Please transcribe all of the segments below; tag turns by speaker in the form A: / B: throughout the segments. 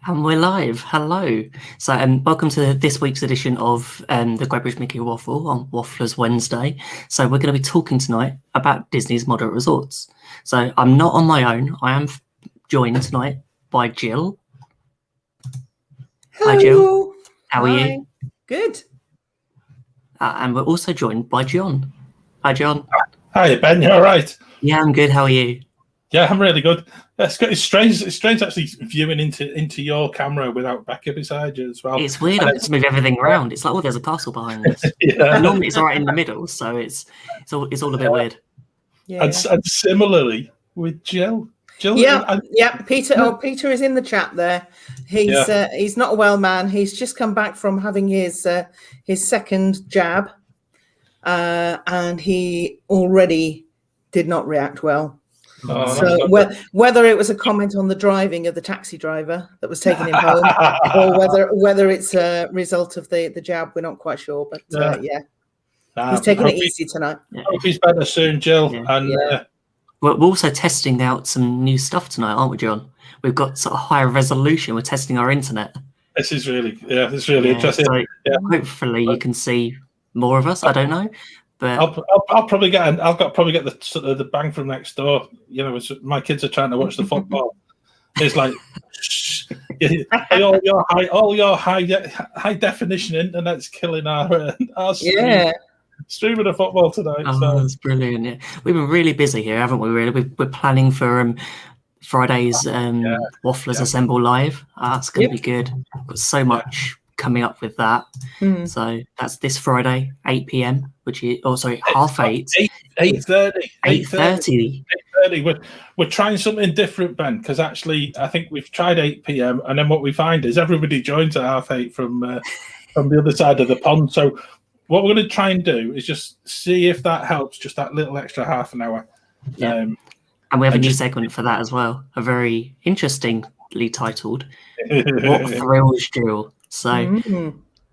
A: And we're live. Hello. So, welcome to this week's edition of the Great British Mickey Waffle on Wafflers Wednesday. So, we're going to be talking tonight about Disney's moderate resorts. So, I'm not on my own. I am joined tonight by Jill.
B: Hello.
A: Hi, Jill. How are
B: Hi.
A: you?
B: Good.
A: And we're also joined by John. Hi, John.
C: Hi, Ben. You all right?
A: Yeah, I'm good. How are you?
C: Yeah, I'm really good. It's strange. It's strange actually viewing into your camera without Becca beside you as well.
A: It's weird. I just move everything around. It's like, oh, there's a castle behind us.
C: Yeah.
A: And normally it's right in the middle, so it's all a bit weird.
B: Yeah.
C: And similarly with Jill.
B: Yeah. Peter. Oh, Peter is in the chat there. He's not a well man. He's just come back from having his second jab, and he already did not react well.
C: Oh,
B: so whether it was a comment on the driving of the taxi driver that was taking him home, or whether it's a result of the jab, we're not quite sure. But he's taking it easy tonight.
C: I hope he's better soon, Jill.
A: Yeah.
C: And
A: we're also testing out some new stuff tonight, aren't we, John? We've got sort of higher resolution. We're testing our internet.
C: this is really interesting.
A: So hopefully you can see more of us. I don't know. But
C: I'll probably get the sort of the bang from next door. You know, my kids are trying to watch the football. It's like all your high definition internet's killing our streaming the football tonight.
A: Oh,
C: so.
A: That's brilliant! Yeah, we've been really busy here, haven't we? Really, we're planning for Friday's Wafflers Assemble Live. That's going to be good. We've got so much coming up with that. So that's this Friday, 8 p.m. which is 8:30.
C: 8:30. We're trying something different, Ben, because actually I think we've tried 8 p.m. and then what we find is everybody joins at 8:30 from the other side of the pond. So what we're going to try and do is just see if that helps, just that little extra half an hour.
A: Yeah. And we have a new segment for that as well, a very interestingly titled "What Thrills Jill." So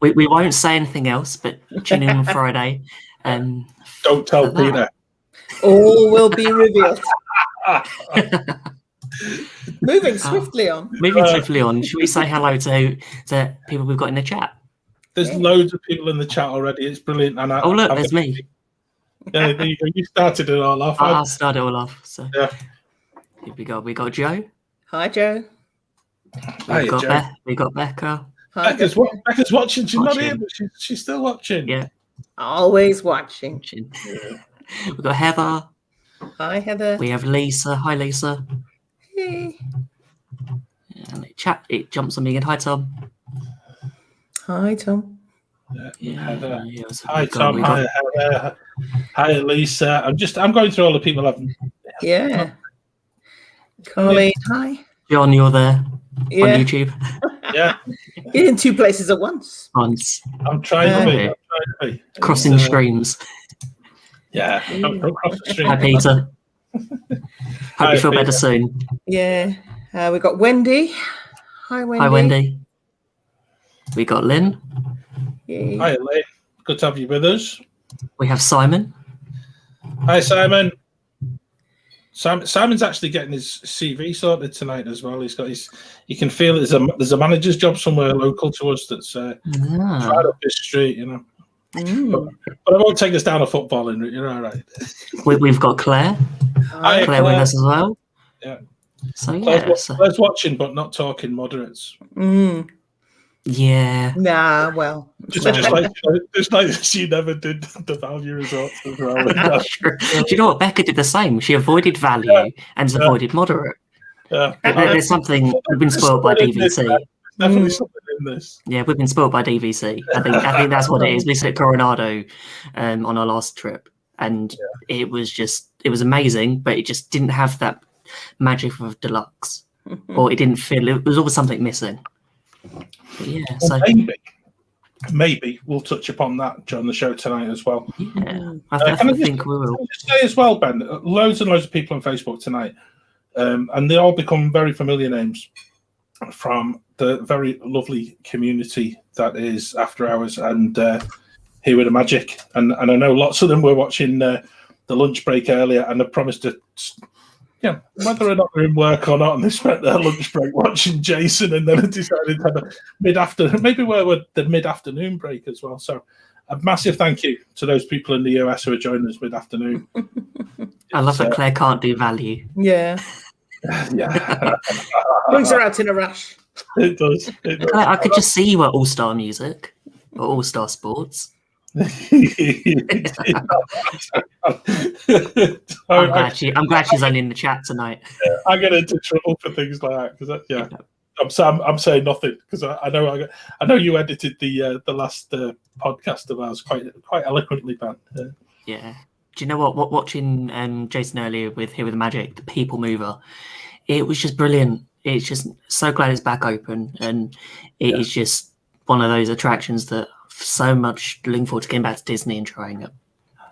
A: we won't say anything else, but tune in on Friday.
C: Don't tell Peter.
B: All will be revealed. Moving swiftly on.
A: Should we say hello to people we've got in the chat?
C: There's loads of people in the chat already. It's brilliant. And
A: look, there's me.
C: Yeah, there you go. You started it all off.
A: I'll start it all off. So
C: yeah.
A: Here we go. We got Joe.
B: Hi, Joe.
A: We got Becca.
B: Hi,
C: Becca's watching. She's not here, but she's still watching.
A: Yeah.
B: Always watching.
A: Yeah. We've got Heather.
B: Hi, Heather.
A: We have Lisa. Hi, Lisa.
B: Hey.
A: And it jumps on me again. Hi, Tom.
B: Hi, Tom.
C: Heather. Hi, Tom. Hi, Heather. Hi, Lisa. I'm going through all the people I've.
B: Yeah. Colleen. Hi.
A: John, you're there on YouTube.
C: Yeah.
B: You're in two places at once.
C: I'm trying to be.
A: Crossing streams.
C: Yeah. Across the stream.
A: Hi, Peter. Hope you feel better soon.
B: Yeah. We've got Wendy. Hi, Wendy.
A: Hi, Wendy. We got Lynn.
B: Yay.
C: Hi, Lynn. Good to have you with us.
A: We have Simon.
C: Hi, Simon. Simon's actually getting his CV sorted tonight as well. You can feel there's a manager's job somewhere local to us that's right up this street, you know. But I won't take us down a footballing route. You're all right.
A: We've got Claire.
C: Hi,
A: Claire with us as well.
C: Yeah.
A: So
C: Claire's watching but not talking moderates.
A: Yeah.
B: Nah, well.
C: Just like she never did the value results as well.
A: Do you know what? Becca did the same. She avoided value and avoided moderate.
C: Yeah.
A: There's something we've been spoiled by DVC.
C: Definitely something in this.
A: Yeah, we've been spoiled by DVC. I think that's what it is. We said Coronado on our last trip, and it was amazing, but it just didn't have that magic of deluxe, or it didn't feel. It was always something missing. But yeah,
C: well, maybe we'll touch upon that during the show tonight as well.
A: Yeah, I think we will.
C: Just say as well, Ben, loads and loads of people on Facebook tonight, and they all become very familiar names from the very lovely community that is After Hours and Here with the Magic. And I know lots of them were watching the lunch break earlier, and I promised to Yeah, whether or not they're in work or not, and they spent their lunch break watching Jason, and then decided to have a mid-afternoon, maybe we're the mid-afternoon break as well. So a massive thank you to those people in the US who are joining us mid-afternoon.
A: I love that Claire can't do value.
B: Yeah.
C: Yeah.
B: Brings her out in a rush.
C: It does.
A: Claire, I could just see you at All-Star Music or All-Star Sports.
C: I'm
A: glad she's only in the chat tonight.
C: I get into trouble for things like that because I'm saying nothing because I know you edited the last podcast of ours quite eloquently, Ben.
A: Yeah. Do you know what? Watching Jason earlier with Here with the Magic, the People Mover, it was just brilliant. It's just so glad it's back open, and it is just one of those attractions that so much looking forward to getting back to Disney and trying it.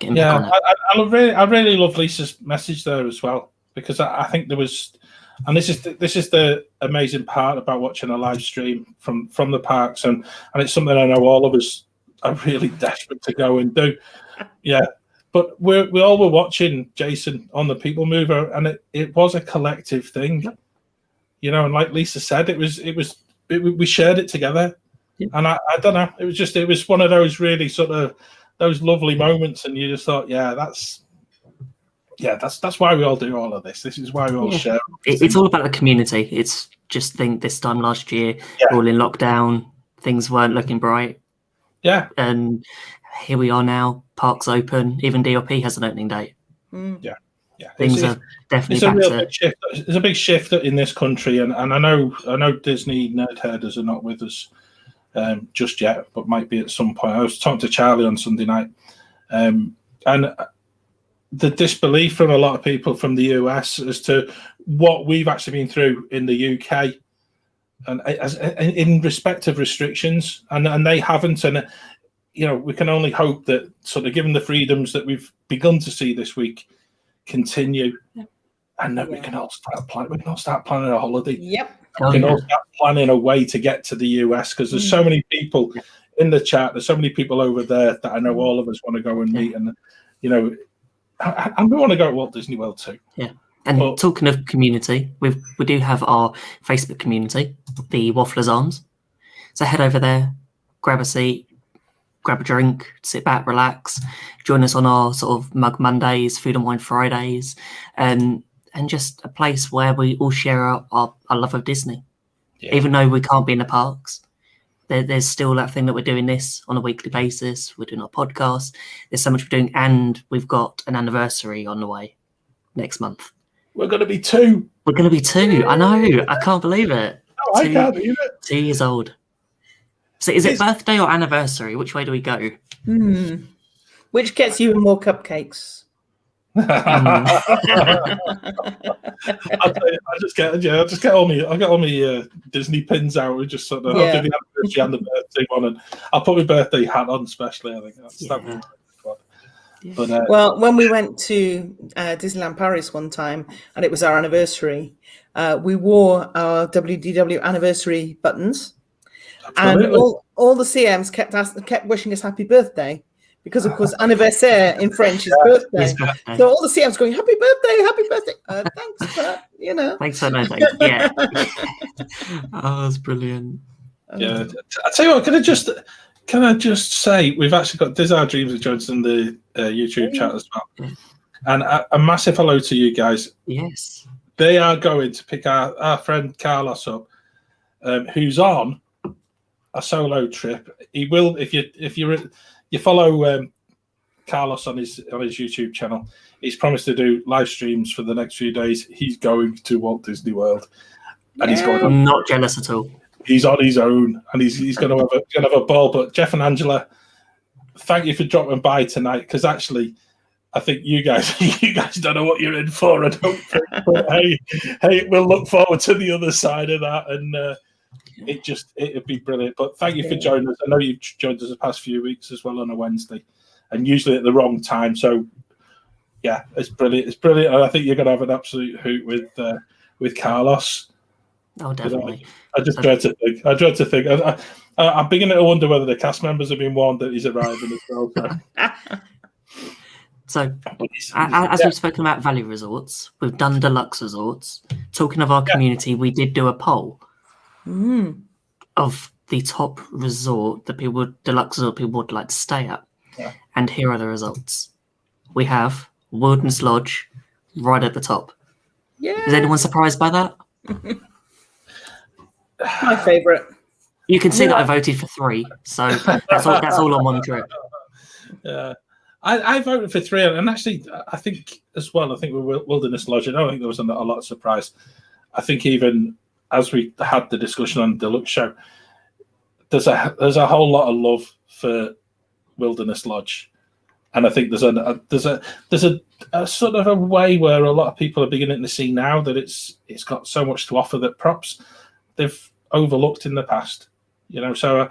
A: Back on it.
C: I really love Lisa's message there as well, because I think there was, and this is the amazing part about watching a live stream from the parks, and it's something I know all of us are really desperate to go and do. Yeah. But we all were watching Jason on the People Mover, and it was a collective thing, and like Lisa said, we shared it together, and I don't know, it was one of those really sort of those lovely moments, and you just thought, that's why we all do all of this. This is why we all share.
A: It's all about the community. It's just this time last year, we're all in lockdown, things weren't looking bright.
C: Yeah,
A: and here we are now. Parks open. Even DOP has an opening date.
C: Yeah.
A: Things are definitely back to.
C: Big shift. There's a big shift in this country, and I know Disney nerd herders are not with us just yet, but might be at some point. I was talking to Charlie on Sunday night, and the disbelief from a lot of people from the US as to what we've actually been through in the UK, and in respect of restrictions, and they haven't, and we can only hope that sort of given the freedoms that we've begun to see this week continue, and that we can all start planning a holiday.
B: Yep.
C: We can all start planning a way to get to the US, because there's so many people in the chat. There's so many people over there that I know all of us want to go and meet, and and we want to go to Walt Disney World too.
A: Yeah. And talking of community, we do have our Facebook community, the Wafflers Arms. So head over there, grab a seat, grab a drink, sit back, relax, join us on our sort of Mug Mondays, Food and Wine Fridays, and just a place where we all share our love of Disney. Yeah. Even though we can't be in the parks, there's still that thing that we're doing this on a weekly basis. We're doing our podcast. There's so much we're doing, and we've got an anniversary on the way next month.
C: We're going to be 2.
A: We're going to be 2. I know. I can't believe it.
C: Oh, I can't believe it.
A: 2 years old. So is it birthday or anniversary? Which way do we go?
B: Which gets you more cupcakes?
C: I just get all my Disney pins out and just sort of I'll do the anniversary and the birthday one, and I'll put my birthday hat on especially. I think that's fun. But,
B: well, when we went to Disneyland Paris one time and it was our anniversary, we wore our WDW anniversary buttons. And all the CMs kept wishing us happy birthday, because of course anniversaire in French is birthday. So all the CMs going happy birthday. Thanks for
A: Thanks for nothing. Yeah. Oh, that's brilliant.
C: Yeah, I tell you what, can I just say we've actually got Diz Our Dreams of Johnson in the YouTube chat as well, and a massive hello to you guys. Yes, they are going to pick our friend Carlos up, who's on a solo trip. He will, if you follow Carlos on his YouTube channel, he's promised to do live streams for the next few days. He's going to Walt Disney World, and he's going.
A: I'm not jealous at all.
C: He's on his own, and he's going to have a ball. But Jeff and Angela, thank you for dropping by tonight, because actually, I think you guys don't know what you're in for. I don't think. But hey, we'll look forward to the other side of that, and it'd be brilliant. But thank you for joining us. I know you've joined us the past few weeks as well on a Wednesday, and usually at the wrong time. So yeah, it's brilliant. It's brilliant, and I think you're going to have an absolute hoot with Carlos.
A: Oh, definitely.
C: I just dread to think. I'm beginning to wonder whether the cast members have been warned that he's arriving as well. So.
A: So, as we've spoken about value resorts, we've done deluxe resorts. Talking of our community, we did do a poll of the top resort that deluxe resort people would like to stay at.
C: Yeah.
A: And here are the results. We have Wilderness Lodge right at the top.
B: Yeah.
A: Is anyone surprised by that?
B: My favourite.
A: You can see that I voted for 3, so that's all on one trip.
C: Yeah. I voted for 3, and actually, I think as well. I think with Wilderness Lodge, I don't think there was a lot of surprise. I think even as we had the discussion on the Deluxe show, there's a whole lot of love for Wilderness Lodge, and I think there's a sort of a way where a lot of people are beginning to see now that it's got so much to offer that perhaps they've overlooked in the past. So.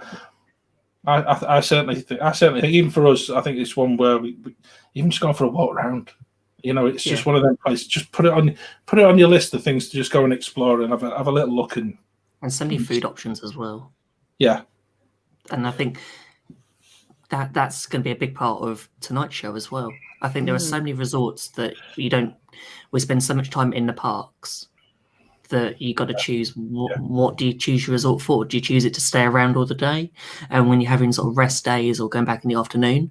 C: I certainly think even for us, I think it's one where we even just going for a walk around. It's just one of them places. Just put it on your list of things to just go and explore and have a little look and
A: so many food options as well.
C: Yeah,
A: and I think that's going to be a big part of tonight's show as well. I think there are so many resorts that we spend so much time in the parks that you got to choose what do you choose your resort for? Do you choose it to stay around all the day, and when you're having sort of rest days or going back in the afternoon,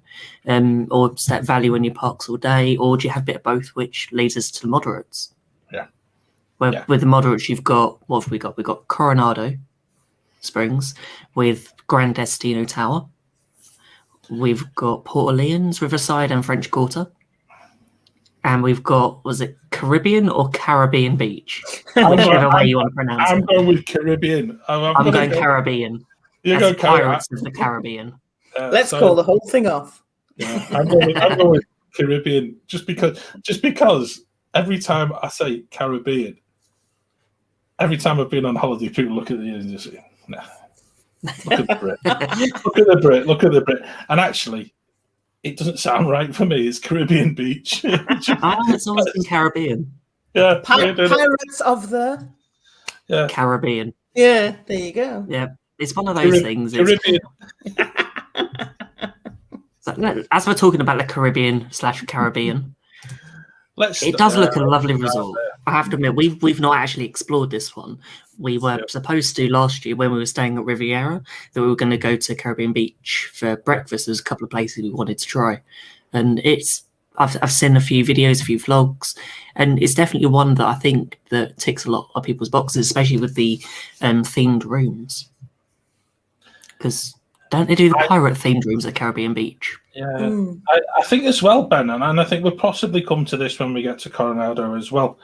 A: or set value in your parks all day, or do you have a bit of both, which leads us to the moderates? With the moderates, you've got what have we got? We've got Coronado Springs with Grand Destino Tower. We've got Port Orleans, Riverside, and French Quarter. And we've got, was it Caribbean or Caribbean Beach? Whichever way you want to pronounce it.
C: I'm going with Caribbean.
A: I'm going Caribbean.
C: You go
A: Pirates of the Caribbean.
B: Let's call the whole thing off.
C: Yeah, I'm going with Caribbean just because every time I say Caribbean, every time I've been on holiday, people look at me and just say, nah. Look at the Brit. Look at the Brit. And actually, it doesn't sound right for me. It's Caribbean Beach.
A: It's always been Caribbean.
C: Yeah.
B: Pirates of the
A: Caribbean.
B: Yeah, there you go.
A: Yeah. It's one of those things.
C: Caribbean.
A: As we're talking about the Caribbean/Caribbean, it does look a lovely resort. I have to admit, we've not actually explored this one. We were supposed to last year when we were staying at Riviera, that we were going to go to Caribbean Beach for breakfast. There's a couple of places we wanted to try, and I've seen a few videos, a few vlogs, and it's definitely one that I think that ticks a lot of people's boxes, especially with the themed rooms. Because don't they do the pirate themed rooms at Caribbean Beach?
C: Yeah, I think as well, Ben, and I think we'll possibly come to this when we get to Coronado as well.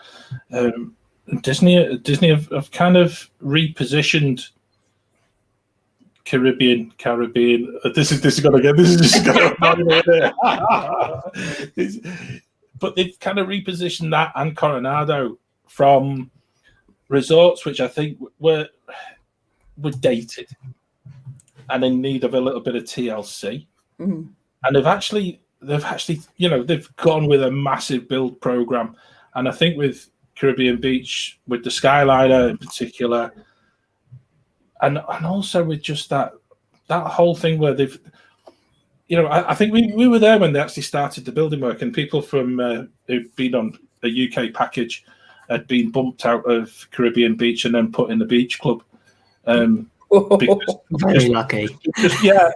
C: Disney have kind of repositioned Caribbean. This is just going to but they've kind of repositioned that and Coronado from resorts which I think were dated and in need of a little bit of TLC. And they've actually, they've gone with a massive build program. And I think with Caribbean Beach, with the Skyliner in particular, and also with just that whole thing where they've, I think we were there when they actually started the building work, and people from who'd been on a UK package had been bumped out of Caribbean Beach and then put in the beach club.
A: Very lucky.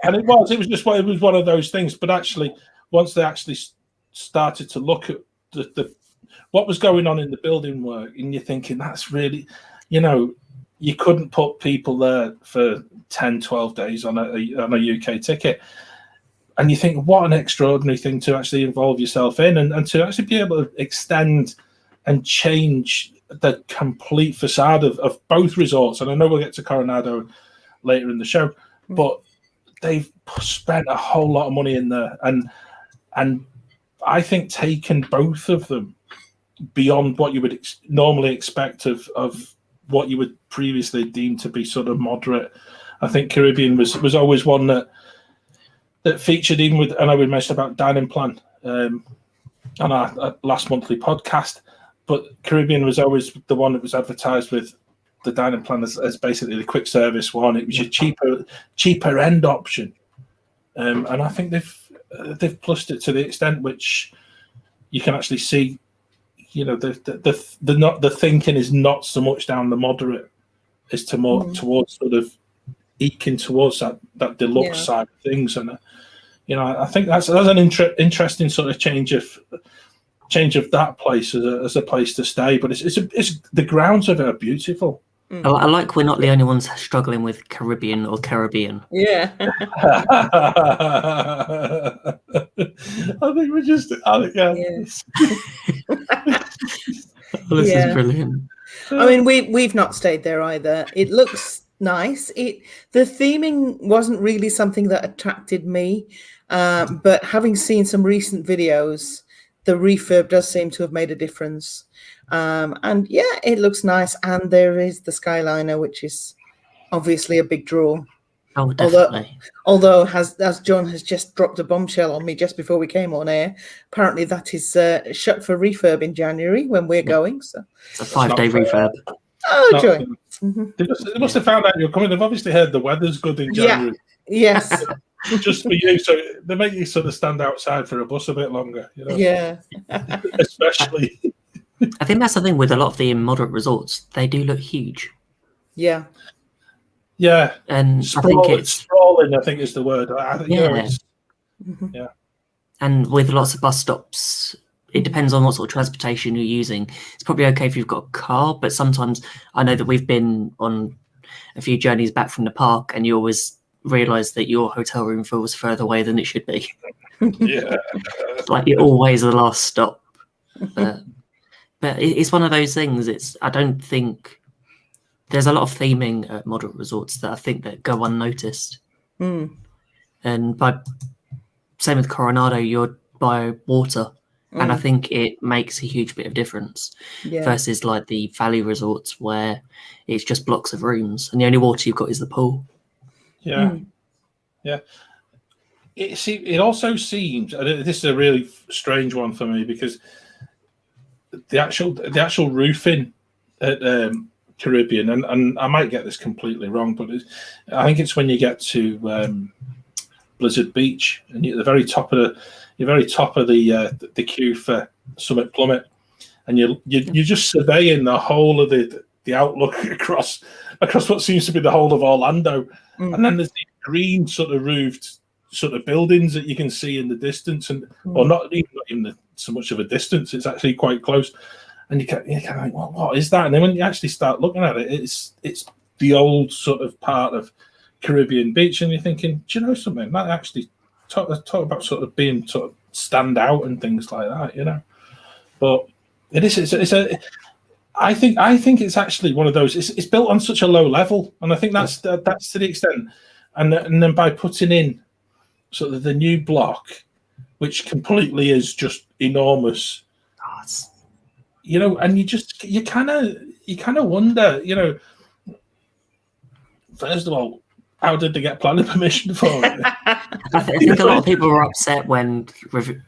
C: And it was one of those things. But actually, once they actually started to look at the what was going on in the building work, and you're thinking that's really, you couldn't put people there for 10, 12 days on a UK ticket. And you think, what an extraordinary thing to actually involve yourself in, and to actually be able to extend and change the complete facade of both resorts. And I know we'll get to Coronado later in the show, but they've spent a whole lot of money in there, and I think taken both of them beyond what you would normally expect of what you would previously deem to be sort of moderate. I think Caribbean was always one that featured, even with, I know we mentioned about dining plan on our last monthly podcast, but Caribbean was always the one that was advertised with the dining plan as basically the quick service one. It was a cheaper end option, and I think they've plussed it to the extent which you can actually see, the thinking is not so much down the moderate, it's to more towards sort of eking towards that deluxe side of things. And I think that's an interesting sort of change of that place as a place to stay. But it's the grounds of it are beautiful.
A: I like we're not the only ones struggling with Caribbean or Caribbean.
B: Yeah.
C: I think we're just,
B: Yes.
A: This is brilliant.
B: I mean, we've not stayed there either. It looks nice. The theming wasn't really something that attracted me, but having seen some recent videos, the refurb does seem to have made a difference. And yeah, it looks nice. And there is the Skyliner, which is obviously a big draw.
A: Oh, definitely.
B: Although as John has just dropped a bombshell on me just before we came on air, apparently that is shut for refurb in January when we're going. So
A: it's a 5-day refurb.
B: Oh, joy.
C: They must have found out you're coming. They've obviously heard the weather's good in January.
B: Yeah. Yes.
C: Just for you, so they make you sort of stand outside for a bus a bit longer.
B: Yeah.
C: Especially.
A: I think that's the thing with a lot of the moderate resorts. They do look huge.
B: Yeah.
C: Yeah.
A: And
C: sprawling, I think is the word. Yeah.
A: And with lots of bus stops, it depends on what sort of transportation you're using. It's probably okay if you've got a car, but sometimes I know that we've been on a few journeys back from the park and you always realise that your hotel room feels further away than it should be.
C: Yeah.
A: Like you're always the last stop. But it's one of those things. I don't think there's a lot of theming at moderate resorts that I think that go unnoticed. And same with Coronado, you're by water, and I think it makes a huge bit of difference versus like the valley resorts where it's just blocks of rooms and the only water you've got is the pool.
C: Yeah. It also seems, and this is a really strange one for me, because the actual roofing at Caribbean, and I might get this completely wrong, but I think it's when you get to Blizzard Beach and you're at the very top of the queue for Summit Plummet, and you're just surveying the whole of the outlook across what seems to be the whole of Orlando, and then there's these green sort of roofed sort of buildings that you can see in the distance, and or not even so much of a distance, it's actually quite close, and you're kind of like, well, what is that? And then when you actually start looking at it, it's the old sort of part of Caribbean Beach, and you're thinking, do you know something? That actually talk about sort of being sort of stand out and things like that, But it is. I think it's actually one of those. It's built on such a low level, and I think that's to the extent. And then by putting in sort of the new block, which completely is just enormous, and you kind of wonder, first of all, how did they get planning permission for it?
A: I think a lot of people were upset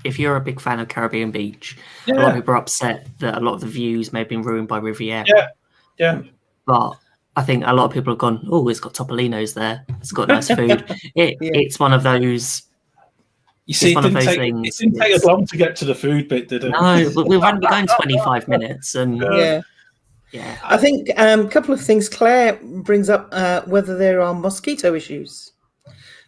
A: if you're a big fan of Caribbean Beach, a lot of people are upset that a lot of the views may have been ruined by Riviera.
C: Yeah.
A: But I think a lot of people have gone, oh, it's got Topolino's there. It's got nice food. It's one of those.
C: You see, it didn't take as long to get to the food bit, did it?
A: No, but we've only been going 25 minutes. And
B: yeah. I think a couple of things. Claire brings up whether there are mosquito issues.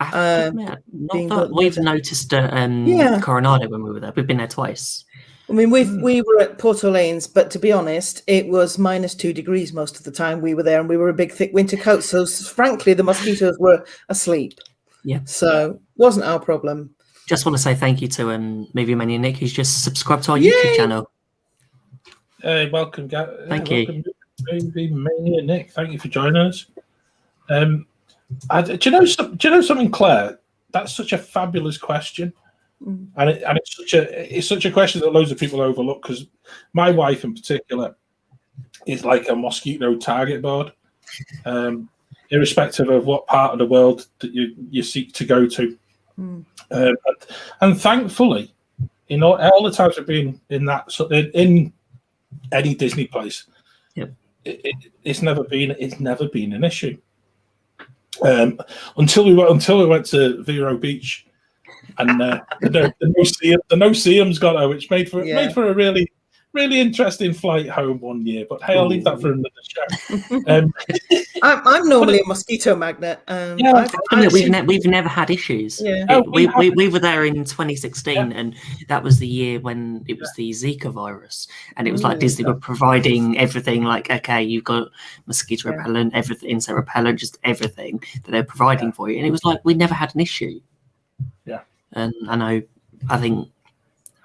A: We've noticed at Coronado when we were there. We've been there twice.
B: I mean, we were at Port Orleans, but to be honest, it was -2 degrees most of the time we were there, and we were a big, thick winter coat. So, frankly, the mosquitoes were asleep.
A: Yeah.
B: So, wasn't our problem.
A: Just want to say thank you to Movie Mania Nick, who's just subscribed to our YouTube channel.
C: Hey, welcome, guys.
A: Thank you.
C: Welcome, Movie Mania Nick. Thank you for joining us. Do you know something, Claire? That's such a fabulous question. And it's such a question that loads of people overlook, because my wife in particular is like a mosquito target board, irrespective of what part of the world that you seek to go to. And thankfully, all the times I've been in that in any Disney place, it's never been an issue. Until we went to Vero Beach and the no-see-ums got her, which made for a really interesting flight home one year. But hey, I'll leave that for another show.
B: I'm normally a mosquito magnet.
A: We've never had issues.
B: Yeah.
A: We were there in 2016, and that was the year when it was the Zika virus, and it was like Disney were providing everything. Like, okay, you've got mosquito repellent, everything, insect repellent, just everything that they're providing for you, and it was like we never had an issue.
C: Yeah,
A: and I think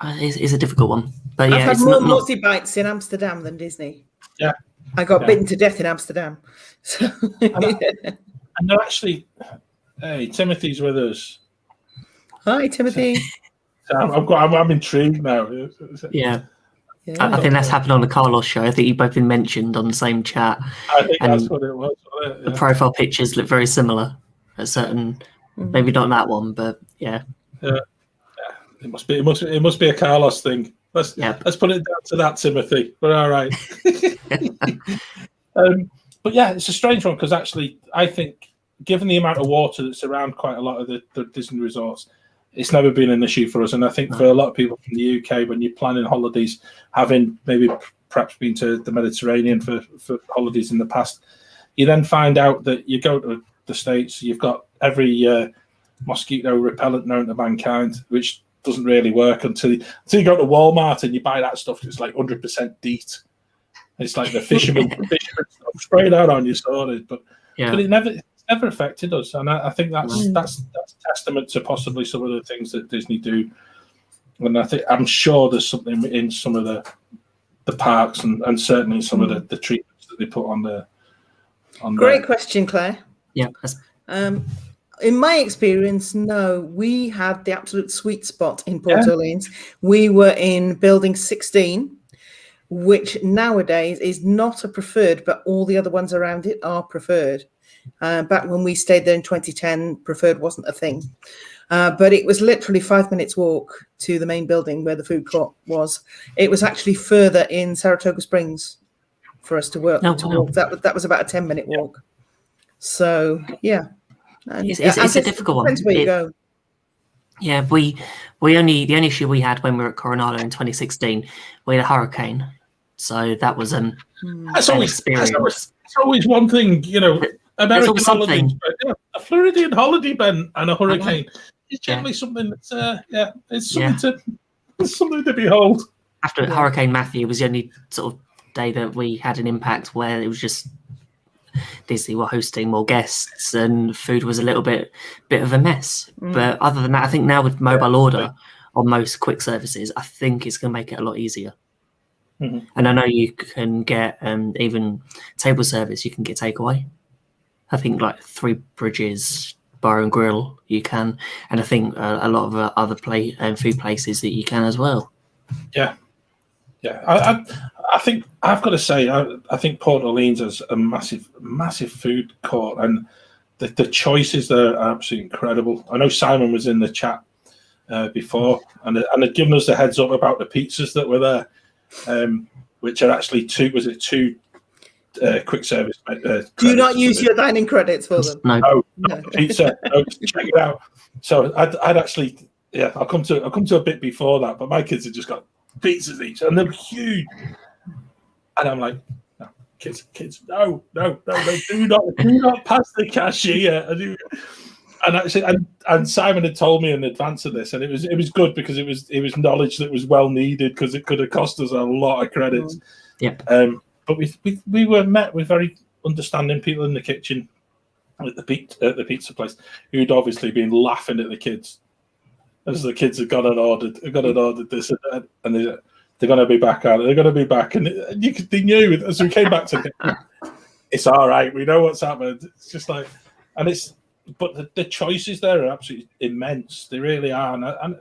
A: it's a difficult one, but yeah,
B: I've had more mozzie bites in Amsterdam than Disney.
C: Yeah,
B: I got bitten to death in Amsterdam. So,
C: and they're actually, hey, Timothy's with us.
B: Hi, Timothy.
C: I'm intrigued now.
A: Yeah. I think that's happened on the Carlos show. I think you've both been mentioned on the same chat.
C: I think that's what it was.
A: The profile pictures look very similar at certain, maybe not that one, but yeah.
C: It must be a Carlos thing. Let's put it down to that, Timothy. But all right. But yeah, it's a strange one because actually, I think given the amount of water that's around quite a lot of the Disney resorts, it's never been an issue for us. And I think for a lot of people from the UK, when you're planning holidays, having maybe perhaps been to the Mediterranean for holidays in the past, you then find out that you go to the States, you've got every mosquito repellent known to mankind, which doesn't really work until you go to Walmart and you buy that stuff that's like 100% DEET. It's like the fisherman stuff sprayed out on you, sorted. But it's never affected us, and I think that's testament to possibly some of the things that Disney do. And I'm sure there's something in some of the parks and certainly some of the treatments that they put on the.
B: Great question, Claire.
A: Yeah.
B: In my experience, no, we had the absolute sweet spot in Port Orleans. We were in building 16, which nowadays is not a preferred, but all the other ones around it are preferred. Back when we stayed there in 2010, preferred wasn't a thing. But it was literally 5 minutes walk to the main building where the food court was. It was actually further in Saratoga Springs for us to walk. That was about a 10-minute walk. So, yeah. And
A: it's a difficult one.
B: Depends where you go.
A: Yeah, the only issue we had when we were at Coronado in 2016, we had a hurricane, so that was an experience.
C: It's always one thing, American holidays, but a Floridian holiday, Ben, and a hurricane is generally something that's it's something to behold.
A: After Hurricane Matthew was the only sort of day that we had an impact where it was just Disney were hosting more guests and food was a little bit of a mess. But other than that, I think now with mobile order on most quick services, I think it's going to make it a lot easier. And I know you can get even table service, you can get takeaway. I think like Three Bridges Bar and Grill you can, and I think a lot of other food places that you can as well. Yeah.
C: I think I've got to say I think Port Orleans has a massive food court, and the choices there are absolutely incredible. I know Simon was in the chat before, and had given us the heads up about the pizzas that were there, which are actually two quick service.
B: Do you not use your dining credits for them?
C: No. Pizza. No, check it out. So I'd actually, I'll come to a bit before that, but my kids have just got pizzas each, and they're huge. And I'm like, no, kids, no, do not pass the cashier. And actually, and Simon had told me in advance of this, and it was good because it was knowledge that was well needed because it could have cost us a lot of credits. But we were met with very understanding people in the kitchen at the pizza place who'd obviously been laughing at the kids as the kids had gone and ordered this and that, and they're going to be back out. They're going to be back, and they knew as we came back to it. It's all right. We know what's happened. It's just like, but the choices there are absolutely immense. They really are, and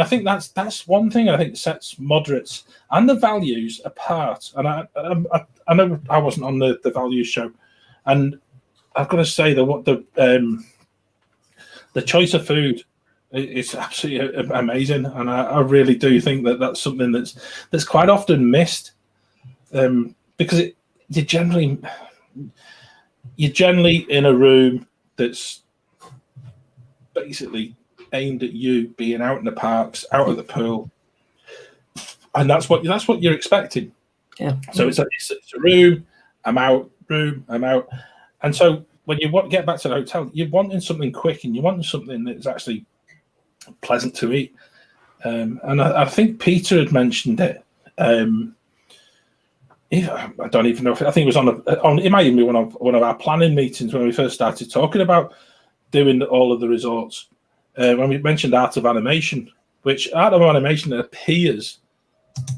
C: I think that's one thing I think sets moderates and the values apart. And I know I wasn't on the values show, and I've got to say that the choice of food is absolutely amazing, and I really do think that that's something that's quite often missed, because you're generally in a room that's basically aimed at you being out in the parks, out at the pool, and that's what you're expecting.
A: Yeah.
C: So it's a room, I'm out, and so when you get back to the hotel, you're wanting something quick and you're wanting something that's actually pleasant to eat. And I think Peter had mentioned it. I don't even know if I think it was on. It might even be one of our planning meetings when we first started talking about doing all of the resorts. When we mentioned Art of Animation, which Art of Animation appears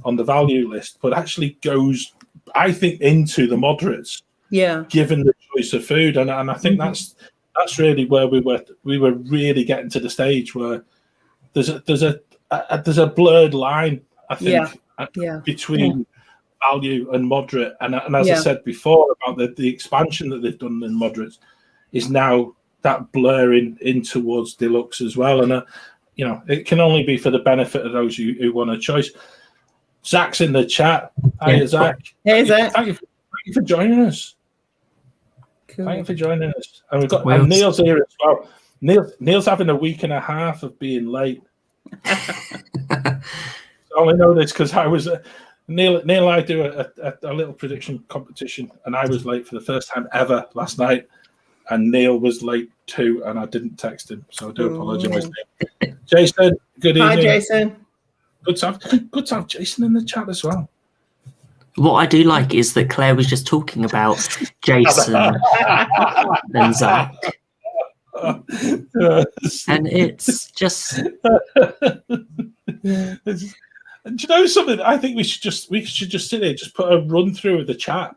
C: on the value list, but actually goes, I think, into the moderates.
B: Yeah.
C: Given the choice of food, and I think that's really where we were really getting to the stage where there's a blurred line, I think, between value and moderate, and as I said before about the expansion that they've done in moderates is now that blurring in towards deluxe as well, and it can only be for the benefit of those who want a choice. Zach's in the chat. Hi, Zach.
B: Hey, Zach.
C: Thank you for joining us.
B: Cool.
C: Thank you for joining us. And we've got and Neil's here as well. Neil's having a week and a half of being late. I only know this because I was Neil and I do a little prediction competition, and I was late for the first time ever last night, and Neil was late too, and I didn't text him, so I do apologise. Jason, good evening.
B: Hi, Jason.
C: Good to have Jason in the chat as well.
A: What I do like is that Claire was just talking about Jason and Zach. And it's just...
C: Do you know something? I think we should just sit here, just put a run through of the chat.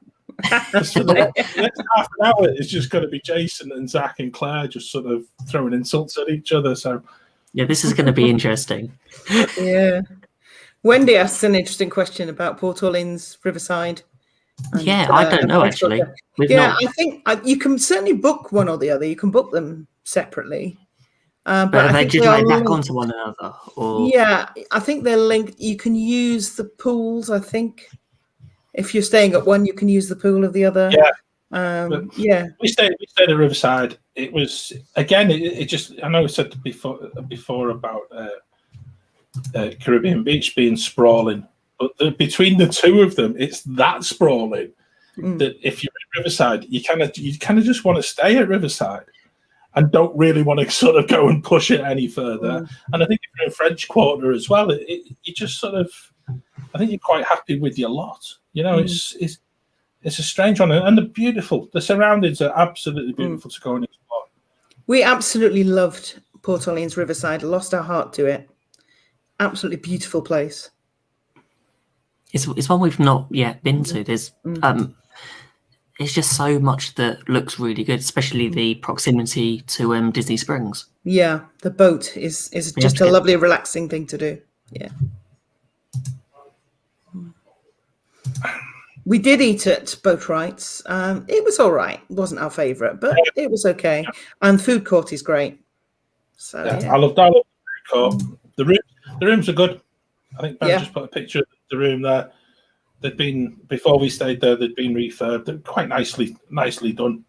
C: Just for the next half an hour, it's just going to be Jason and Zach and Claire just sort of throwing insults at each other. So
A: yeah, this is going to be interesting.
B: Yeah. Wendy asked an interesting question about Port Orleans Riverside. And,
A: I don't know actually.
B: I think you can certainly book one or the other. You can book them separately.
A: But are they just back onto one another? Or?
B: Yeah, I think they're linked. You can use the pools, I think. If you're staying at one, you can use the pool of the other.
C: Yeah. We stayed at Riverside. It was, again, it just, I know I said before about Caribbean Beach being sprawling, but between the two of them, it's that sprawling that if you're at Riverside, you kind of just want to stay at Riverside and don't really want to sort of go and push it any further. And I think if you're in French Quarter as well, you just sort of, I think you're quite happy with your lot. It's a strange one, and the surroundings are absolutely beautiful to go and explore.
B: We absolutely loved Port Orleans Riverside, lost our heart to it. Absolutely beautiful place.
A: It's one we've not yet been to. There's it's just so much that looks really good, especially the proximity to Disney Springs.
B: Yeah, the boat is just a lovely, relaxing thing to do. Yeah. We did eat at Boat Rights. It was all right. It wasn't our favourite, but it was okay. And food court is great. So
C: I love the food court. The rooms are good. I think Ben just put a picture of the room there. They'd been, before we stayed there, they'd been refurbed. They're quite nicely done.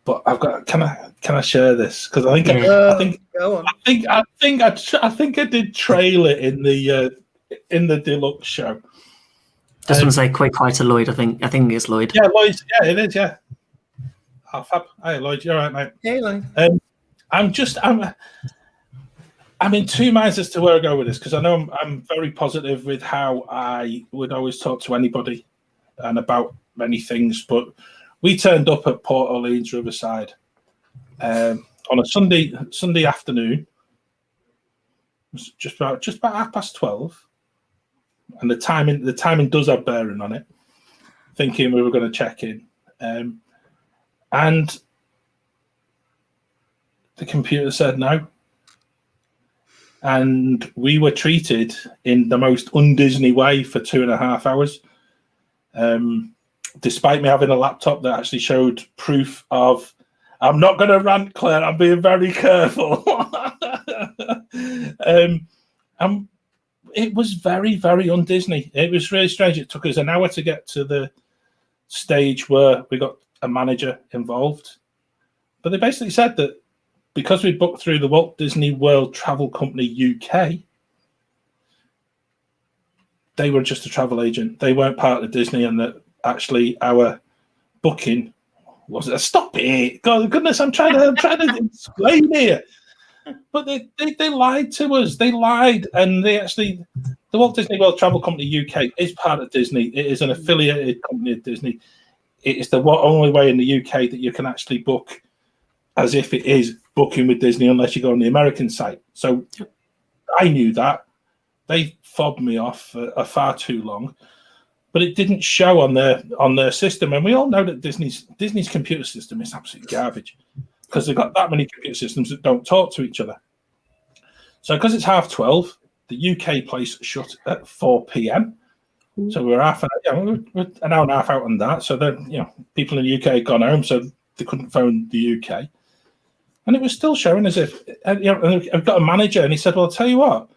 C: But I've got. Can I share this? Because I think I did trail it in the deluxe show.
A: Just want to say quick hi to Lloyd. I think it's Lloyd.
C: Yeah, Lloyd. Yeah, it is. Yeah. Oh, fab. Hi, Lloyd. You're all right, mate.
B: Hey, Lloyd.
C: I'm in two minds as to where I go with this, because I know I'm very positive with how I would always talk to anybody and about many things. But we turned up at Port Orleans Riverside on a Sunday afternoon. It was just about 12:30, and the timing does have bearing on it. Thinking we were going to check in, and the computer said no. And we were treated in the most un-Disney way for 2.5 hours. Despite me having a laptop that actually showed proof of, I'm not going to rant, Claire, I'm being very careful. It was very, very un-Disney. It was really strange. It took us an hour to get to the stage where we got a manager involved. But they basically said that because we booked through the Walt Disney World Travel Company UK, they were just a travel agent. They weren't part of Disney, and that actually our booking was a stop it. God goodness, I'm trying to explain here. But they lied to us. They lied, and they actually, the Walt Disney World Travel Company UK is part of Disney. It is an affiliated company of Disney. It is the only way in the UK that you can actually book as if it is booking with Disney, unless you go on the American site. So I knew that. They fobbed me off for far too long, but it didn't show on their system. And we all know that Disney's computer system is absolute garbage, because they've got that many computer systems that don't talk to each other. So because it's 12:30, the UK place shut at 4 p.m. So we're we're an hour and a half out on that. So then, people in the UK had gone home, so they couldn't phone the UK. And it was still showing as if, and I've got a manager, and he said, well, I'll tell you what,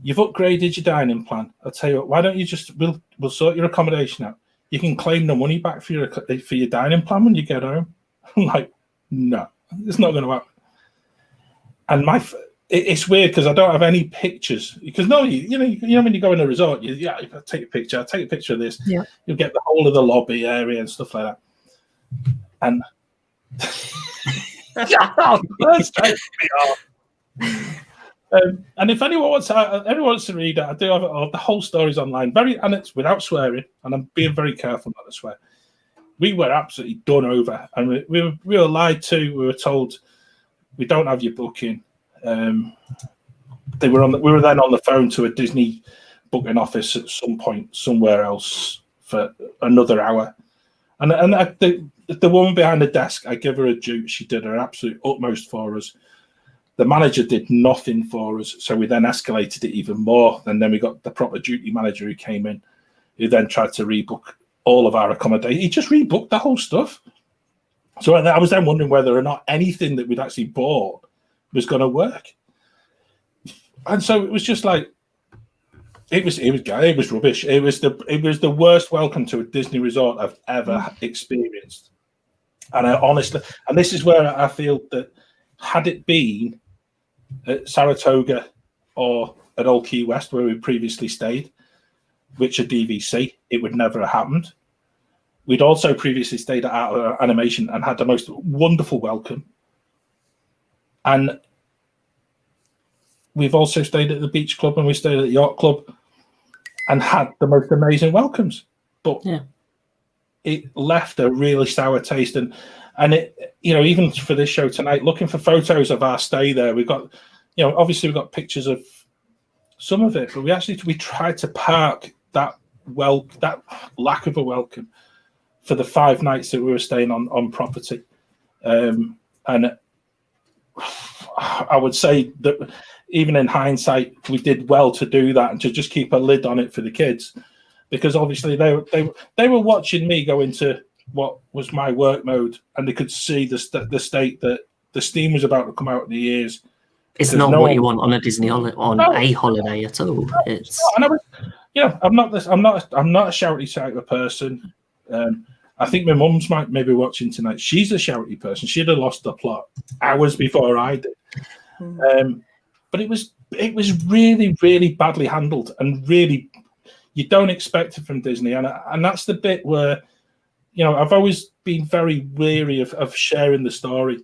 C: you've upgraded your dining plan. I'll tell you what, why don't you we'll sort your accommodation out. You can claim the money back for your dining plan when you get home. I'm like, no, it's not going to happen. And it's weird because I don't have any pictures. Because normally, when you go in a resort, you take a picture. I'll take a picture of this. Yeah. You'll get the whole of the lobby area and stuff like that. And and if anyone wants to read it, I do have it. The whole story's online, and it's without swearing. And I'm being very careful not to swear. We were absolutely done over, and we were lied to. We were told we don't have your booking. We were then on the phone to a Disney booking office at some point somewhere else for another hour, and the woman behind the desk, I give her a due. She did her absolute utmost for us. The manager did nothing for us, so we then escalated it even more. And then we got the proper duty manager who came in, who then tried to rebook all of our accommodation. He just rebooked the whole stuff. So I was then wondering whether or not anything that we'd actually bought was going to work. And so it was just like, it was rubbish. It was the worst welcome to a Disney resort I've ever experienced. And I honestly, and this is where I feel that had it been at Saratoga or at Old Key West, where we previously stayed, which are DVC, it would never have happened. We'd also previously stayed at Art Animation and had the most wonderful welcome. And we've also stayed at the Beach Club, and we stayed at the Yacht Club and had the most amazing welcomes. But it left a really sour taste. And it, even for this show tonight, looking for photos of our stay there, we've got, obviously we've got pictures of some of it, but we tried to park that lack of a welcome for the 5 nights that we were staying on property. And I would say that even in hindsight, we did well to do that and to just keep a lid on it for the kids, because obviously they were watching me go into what was my work mode, and they could see the state that the steam was about to come out of the ears.
A: It's not what you want on a Disney a holiday at all. It's
C: and I was, I'm not a shouty type of person. I think my mum's maybe watching tonight. She's a shouty person. She'd have lost the plot hours before I did. But it was really, really badly handled, and really, you don't expect it from Disney. And that's the bit where, I've always been very weary of sharing the story,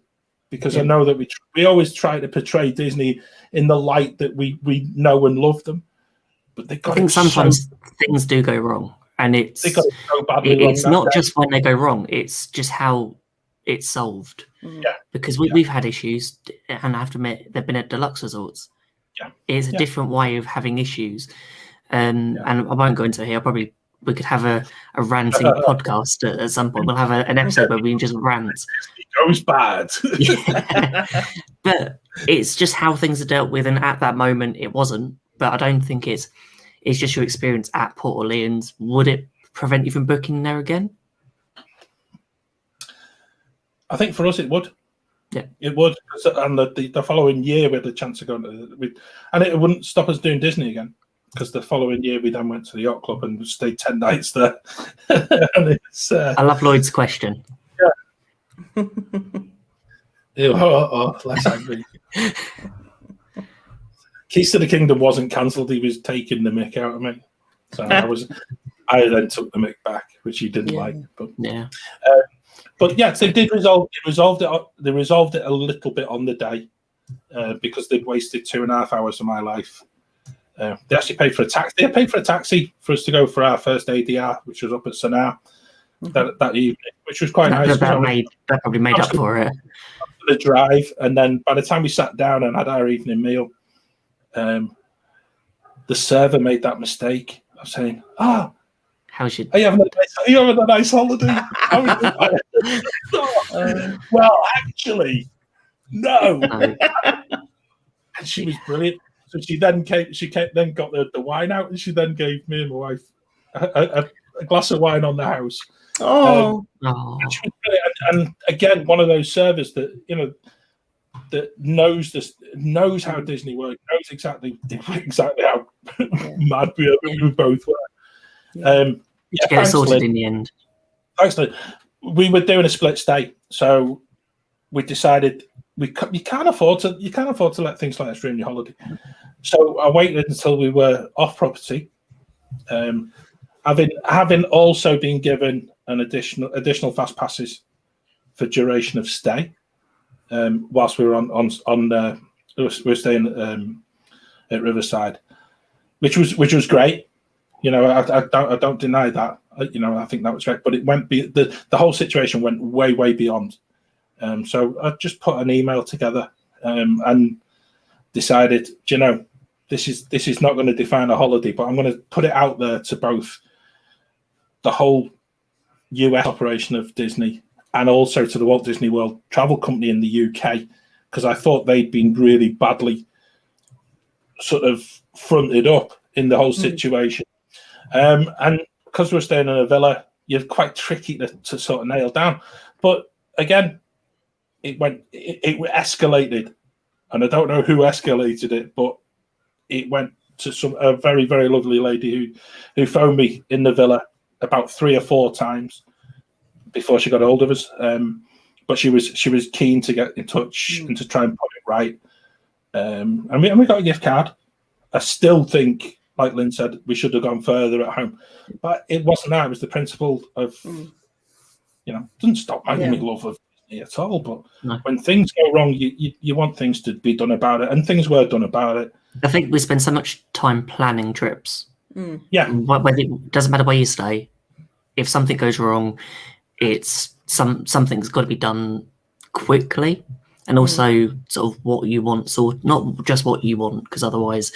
C: because I know that we always try to portray Disney in the light that we know and love them. But I think
A: sometimes things do go wrong, and they got it so badly wrong. It's not just when they go wrong; it's just how it's solved.
C: Yeah,
A: because we've had issues, and I have to admit they've been at deluxe resorts.
C: Yeah,
A: it's a different way of having issues, and I won't go into it here. We could have a ranting podcast at some point. We'll have an episode where we can just rant.
C: It goes bad.
A: But it's just how things are dealt with, and at that moment it wasn't. But I don't think it's just your experience at Port Orleans. Would it prevent you from booking there again?
C: I think for us it would.
A: Yeah,
C: it would. And the following year we had the chance of going and it wouldn't stop us doing Disney again, because the following year we then went to the Yacht Club and stayed 10 nights there. And it's,
A: I love Lloyd's question.
C: Yeah. Less angry. Keys to the Kingdom wasn't cancelled. He was taking the mick out of me. So I then took the mick back, which he didn't like. But yes, they did resolve. They resolved it a little bit on the day because they'd wasted 2.5 hours of my life. They actually paid for a taxi. They paid for a taxi for us to go for our first ADR, which was up at Sonar that evening, which was quite nice.
A: That probably made up for it.
C: The drive, and then by the time we sat down and had our evening meal, the server made that mistake of saying, "Are you having a nice holiday?" Well, actually, no. And she was brilliant. So she then then got the wine out, and she then gave me and my wife a glass of wine on the house. And again, one of those servers that that knows how Disney works, knows exactly how mad we both were.
A: To get it sorted in the end.
C: Actually, we were doing a split stay, so we decided you can't afford to let things like this ruin your holiday. So I waited until we were off property, having also been given an additional fast passes for duration of stay, whilst we were we were staying at Riverside, which was great. I don't deny that. I think that was great, but it went the whole situation went way beyond. So I just put an email together and decided, this is not going to define a holiday, but I'm going to put it out there to both the whole US operation of Disney and also to the Walt Disney World Travel Company in the UK, because I thought they'd been really badly sort of fronted up in the whole situation. And because we're staying in a villa, you're quite tricky to sort of nail down. But again, it escalated, and I don't know who escalated it, but it went to a very, very lovely lady who phoned me in the villa about 3 or 4 times before she got hold of us. But she was keen to get in touch and to try and put it right. And we got a gift card. I still think, like Lynn said, we should have gone further at home, but it wasn't that. It was the principle of, doesn't stop my love of Disney at all. But when things go wrong, you want things to be done about it, and things were done about it.
A: I think we spend so much time planning trips.
C: Yeah,
A: it doesn't matter where you stay. If something goes wrong, it's something's got to be done quickly, and also sort of what you want, not just what you want, because otherwise,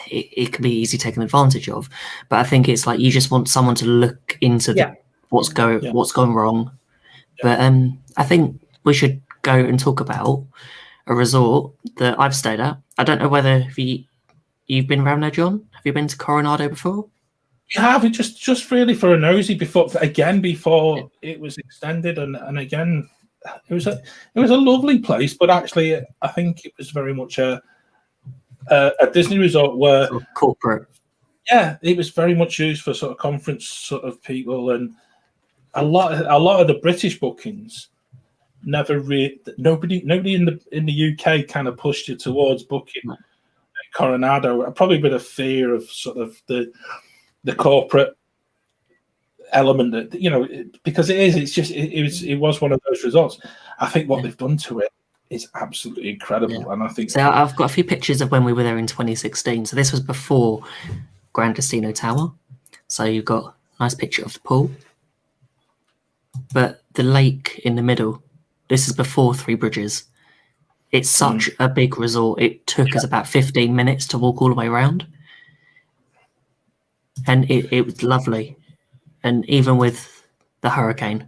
A: it can be easy taken advantage of. But I think it's like you just want someone to look into what's going wrong. But I think we should go and talk about a resort that I've stayed at. I don't know whether you've been around there, John. Have you been to Coronado before?
C: Yeah, we just really for a nosy before it was extended, and again, it was a lovely place. But actually, I think it was very much a Disney resort where
A: sort of corporate.
C: Yeah, it was very much used for sort of conference sort of people, and a lot of the British bookings nobody in the UK kind of pushed you towards booking Coronado, probably with a fear of sort of the corporate element that because it was one of those resorts. I think what they've done to it is absolutely incredible, and I think
A: so. I've got a few pictures of when we were there in 2016. So this was before Grand Casino Tower. So you've got a nice picture of the pool, but the lake in the middle. This is before Three Bridges. It's such a big resort. It took us about 15 minutes to walk all the way around. And it was lovely. And even with the hurricane.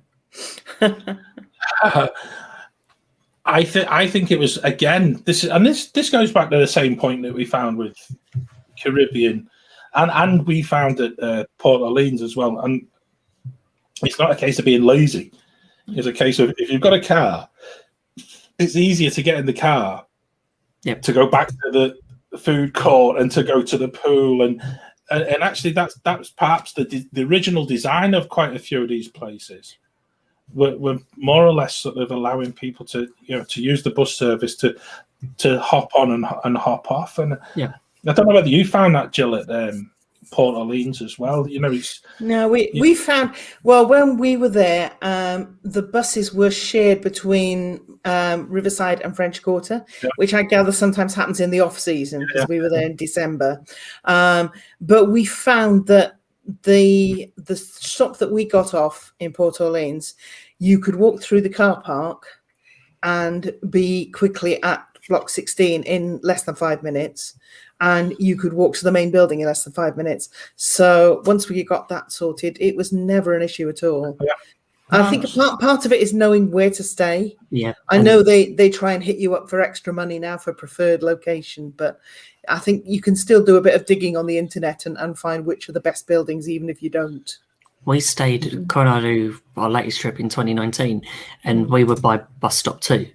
C: I think it was, again, this goes back to the same point that we found with Caribbean and we found at Port Orleans as well. And it's not a case of being lazy. It's a case of if you've got a car, it's easier to get in the car to go back to the food court and to go to the pool and actually that was perhaps the original design of quite a few of these places. we're more or less sort of allowing people to use the bus service to hop on and hop off. And I don't know whether you found that, Jill, at Port Orleans as well.
B: We found, well, when we were there, the buses were shared between Riverside and French Quarter, which I gather sometimes happens in the off season, because we were there in December. But we found that the stop that we got off in Port Orleans, you could walk through the car park and be quickly at Block 16 in less than 5 minutes, and you could walk to the main building in less than 5 minutes. So once we got that sorted, it was never an issue at all. I think part of it is knowing where to stay. I know they try and hit you up for extra money now for preferred location, but I think you can still do a bit of digging on the internet and find which are the best buildings, even if you don't.
A: We stayed at Coronado, our latest trip in 2019, and we were by bus stop 2.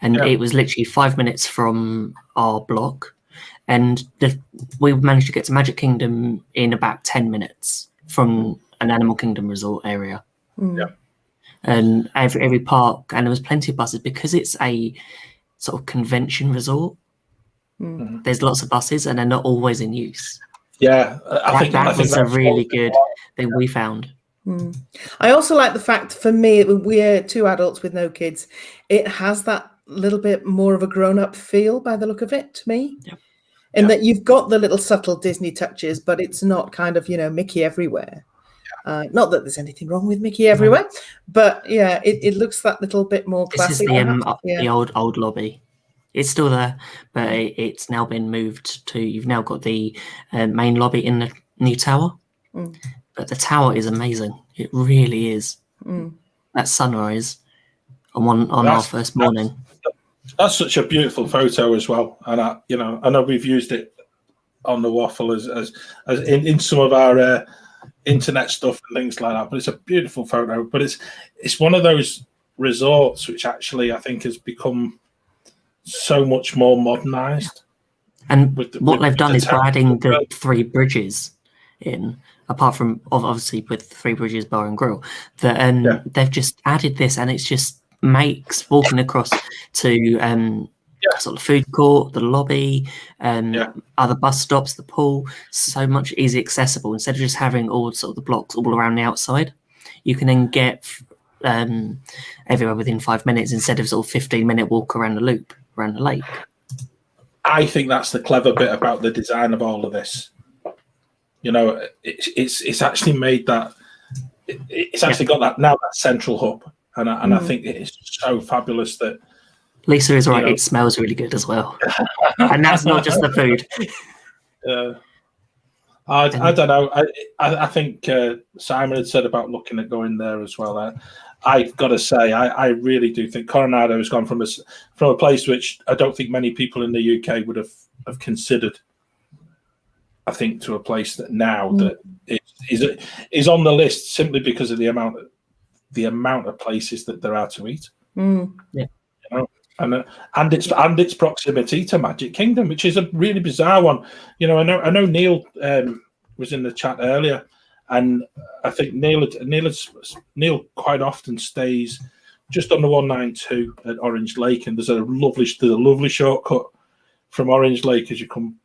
A: And it was literally 5 minutes from our block. And we managed to get to Magic Kingdom in about 10 minutes from an Animal Kingdom resort area. And every park, and there was plenty of buses because it's a sort of convention resort. There's lots of buses, and they're not always in use.
C: I think
A: that was a really good thing we found.
B: I also like the fact, for me, we're 2 adults with no kids. It has that little bit more of a grown-up feel by the look of it to me. In that you've got the little subtle Disney touches, but it's not kind of, Mickey everywhere. Not that there's anything wrong with Mickey everywhere, but it looks that little bit more classic.
A: This is the old lobby. It's still there, but it's now been moved to. You've now got the main lobby in the new tower, but the tower is amazing. It really is. That sunrise on our first morning.
C: That's such a beautiful photo as well, and I know we've used it on the Waffle as in some of our internet stuff and things like that. But it's a beautiful photo. But it's one of those resorts which actually I think has become so much more modernised. And
A: what they've done is by adding the 3 bridges in, apart from obviously with 3 bridges bar and grill, that they've just added this, and it's just makes walking across to sort of food court, the lobby, other bus stops, the pool, so much easier accessible. Instead of just having all sort of the blocks all around the outside, you can then get everywhere within 5 minutes instead of sort of 15-minute walk around the loop around the lake.
C: I think that's the clever bit about the design of all of this. It's actually made that it's actually got that central hub. And I think it's so fabulous that
A: Lisa is right. It smells really good as well, and that's not just the food.
C: I don't know. I think Simon had said about looking at going there as well. I've got to say, I really do think Coronado has gone from a place which I don't think many people in the UK would have considered. I think to a place that now that is on the list simply because of the amount of places that there are to eat. And its proximity to Magic Kingdom, which is a really bizarre one. I know Neil was in the chat earlier, and I think Neil quite often stays just on the 192 at Orange Lake, and there's a lovely shortcut from Orange Lake as you come.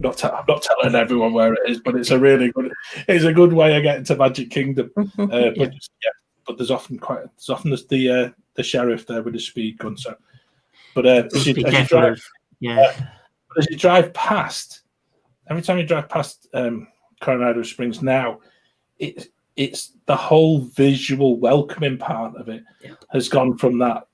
C: I'm not telling everyone where it is, but it's a good way of getting to Magic Kingdom. But there's often the sheriff there with his speed gun. So, but as you drive past, every time you drive past Coronado Springs now, it's the whole visual welcoming part of it has gone from that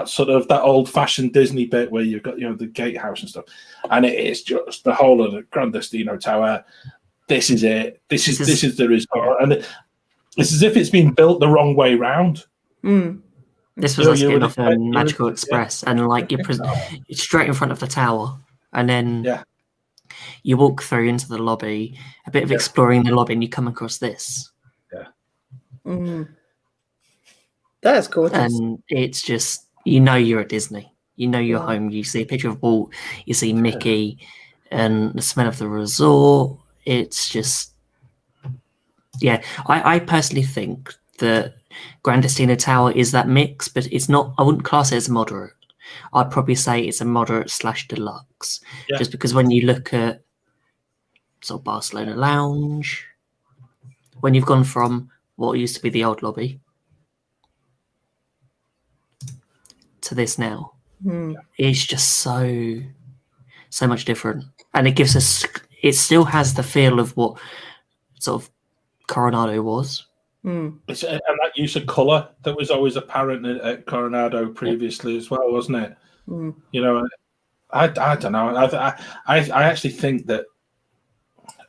C: sort of that old-fashioned Disney bit where you've got the gatehouse and stuff, and it is just the whole of the Gran Destino Tower. This is it. This is the resort, and it's as if it's been built the wrong way round.
A: This was us getting off Magical Express, and you're straight in front of the tower, and then you walk through into the lobby, a bit of exploring the lobby, and you come across this.
B: That's gorgeous.
A: And it's just, you're at Disney. You're home. You see a picture of Walt, you see Mickey, and the smell of the resort. It's just, I personally think that Grandistina Tower is that mix, but it's not. I wouldn't class it as moderate. I'd probably say it's a moderate / deluxe, just because when you look at sort of Barcelona Lounge, when you've gone from what used to be the old lobby to this now, it's just so much different, and it gives us. It still has the feel of what sort of Coronado was.
C: And that use of colour that was always apparent at Coronado previously as well, wasn't it? You know, I don't know. I actually think that,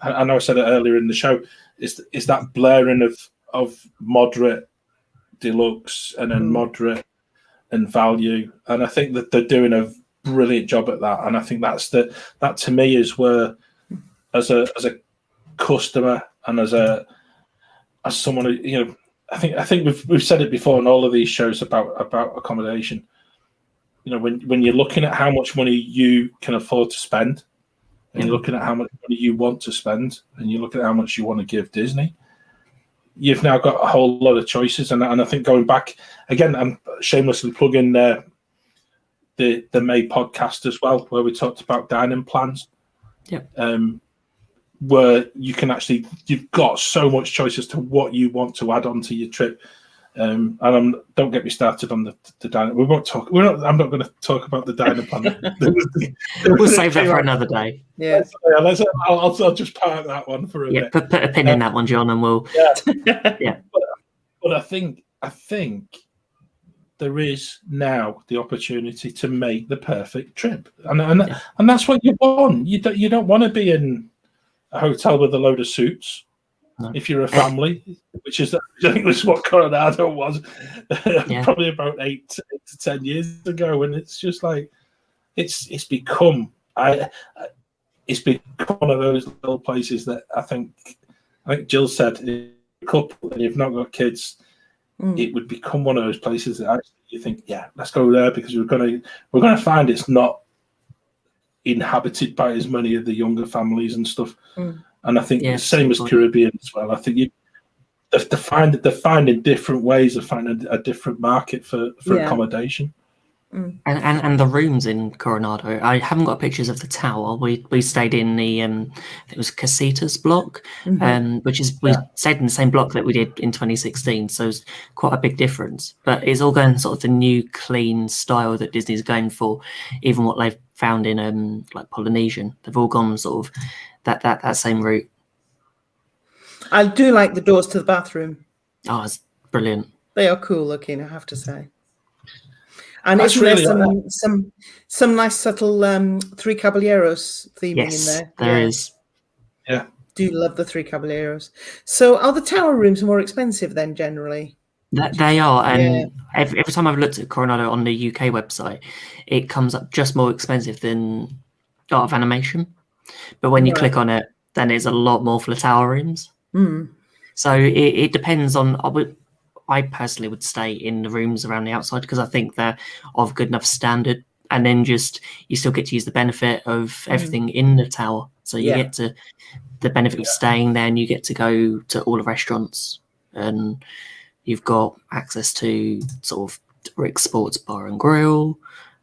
C: I know I said it earlier in the show, is that blurring of moderate, deluxe, and then moderate and value, and I think that they're doing a brilliant job at that. And I think that to me is where, as a customer and as someone who, you know, I think we've said it before in all of these shows about accommodation. You know, when you're looking at how much money you can afford to spend, and you're looking at how much money you want to spend, and you look at how much you want to give Disney, you've now got a whole lot of choices. And I think going back again, I'm shamelessly plugging the May podcast as well, where we talked about dining plans. Where you can actually, you've got so much choice as to what you want to add on to your trip. And don't get me started on the dining. We won't talk. I'm not going to talk about the dining plan.
A: We'll save that for another day.
C: I'll just park that one for a bit.
A: Put a pin in that one, John, and we'll. But
C: I think there is now the opportunity to make the perfect trip, and that's what you want. You don't want to be in a hotel with a load of suits. No. If you're a family, which is, I think this is what Coronado was, probably about 8 to 10 years ago, and it's just like it's become one of those little places that I think Jill said, if a couple and you've not got kids, it would become one of those places that actually you think, let's go there, because we're gonna find it's not inhabited by as many of the younger families and stuff. And I think the same as Caribbean as well. I think they're finding different ways of finding a different market for accommodation.
A: And the rooms in Coronado, I haven't got pictures of the tower. We stayed in the it was Casitas block, which is we stayed in the same block that we did in 2016. So it's quite a big difference. But it's all going sort of the new clean style that Disney's going for. Even what they've found in like Polynesian, they've all gone sort of that same route.
B: I do like the doors to the bathroom.
A: Oh, it's brilliant.
B: They are cool looking, I have to say. And it's really some nice subtle Three Caballeros theming in there.
A: There is.
C: Yeah.
B: Do love the Three Caballeros. So are the tower rooms more expensive then generally?
A: They are, and every time I've looked at Coronado on the UK website, it comes up just more expensive than Art of Animation. But when you click on it, then it's a lot more for the tower rooms. So it depends on. I personally would stay in the rooms around the outside because I think they're of good enough standard, and then just you still get to use the benefit of everything in the tower. So you get to the benefit of staying there, and you get to go to all the restaurants, and you've got access to sort of Rick's Sports Bar and Grill.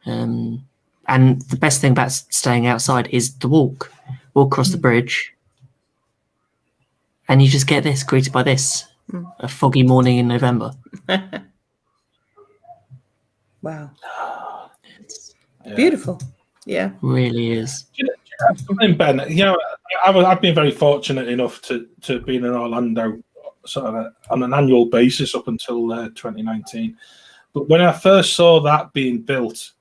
A: And the best thing about staying outside is the walk across the bridge, and you just get greeted by this. A foggy morning in November.
B: Wow. Beautiful. Yeah.
A: Really is.
C: Ben, you know, I've been very fortunate enough to be in Orlando sort of on an annual basis up until 2019. But when I first saw that being built,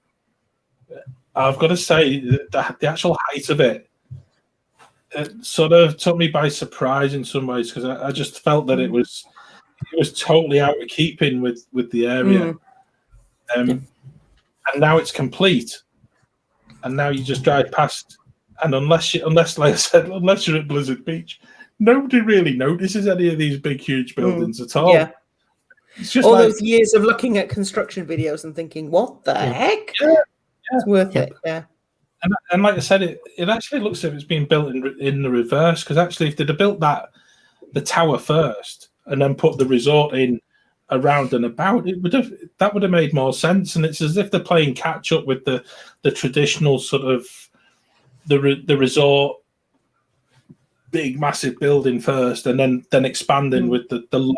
C: I've got to say that the actual height of it sort of took me by surprise in some ways, because I just felt that it was totally out of keeping with the area. And now it's complete, and now you just drive past, and unless like I said, unless you're at Blizzard Beach, nobody really notices any of these big huge buildings at all.
B: Yeah. It's just all those years of looking at construction videos and thinking, what the heck? It's worth it. Yeah.
C: And like I said, it actually looks as if it's being built in the reverse, because actually if they'd have built the tower first and then put the resort in around and about, that would have made more sense. And it's as if they're playing catch up with the traditional sort of the resort, big massive building first, and then expanding with the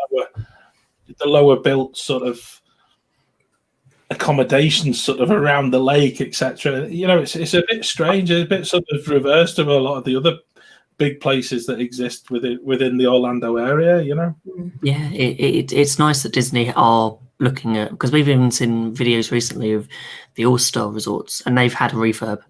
C: lower built sort of accommodations sort of around the lake, etc. It's a bit strange. It's a bit sort of reversed of a lot of the other big places that exist within the Orlando area.
A: Yeah, it's nice that Disney are looking at, because we've even seen videos recently of the All-Star resorts, and they've had a refurb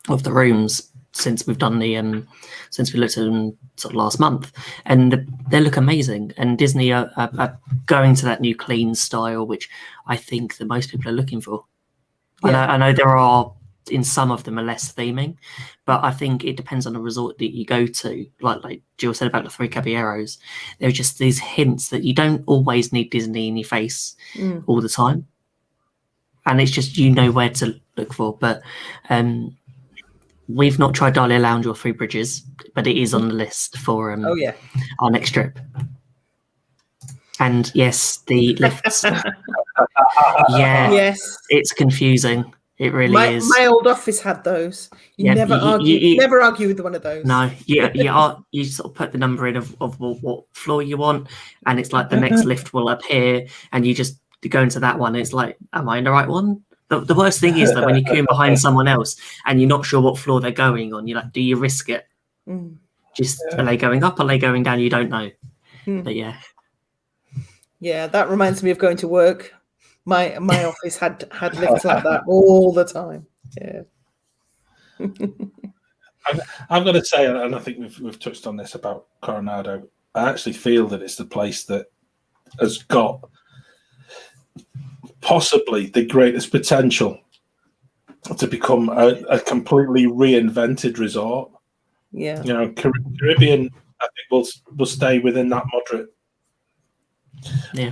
A: of the rooms since we've done since we looked at them sort of last month, and they look amazing. And Disney are going to that new clean style, which I think that most people are looking for. Yeah. I know there are, in some of them, are less theming, but I think it depends on the resort that you go to. Like Jill said about the Three Caballeros, there are just these hints that you don't always need Disney in your face all the time, and it's just where to look for. But we've not tried Dahlia Lounge or Three Bridges, but it is on the list for our next trip. And yes, the lifts.
B: Yes,
A: it's confusing. It really is.
B: My old office had those. You never argue with one of those.
A: No, you sort of put the number in of what floor you want, and it's like the next lift will appear, and you just go into that one. It's like, am I in the right one? The worst thing is that when you're queuing behind someone else and you're not sure what floor they're going on, you're like, do you risk it? Are they going up? Are they going down? You don't know. But
B: yeah, that reminds me of going to work. My office had lifts like that all the time. Yeah.
C: I've got to say, and I think we've touched on this about Coronado, I actually feel that it's the place that has got possibly the greatest potential to become a completely reinvented resort.
B: Yeah.
C: Caribbean, I think will stay within that moderate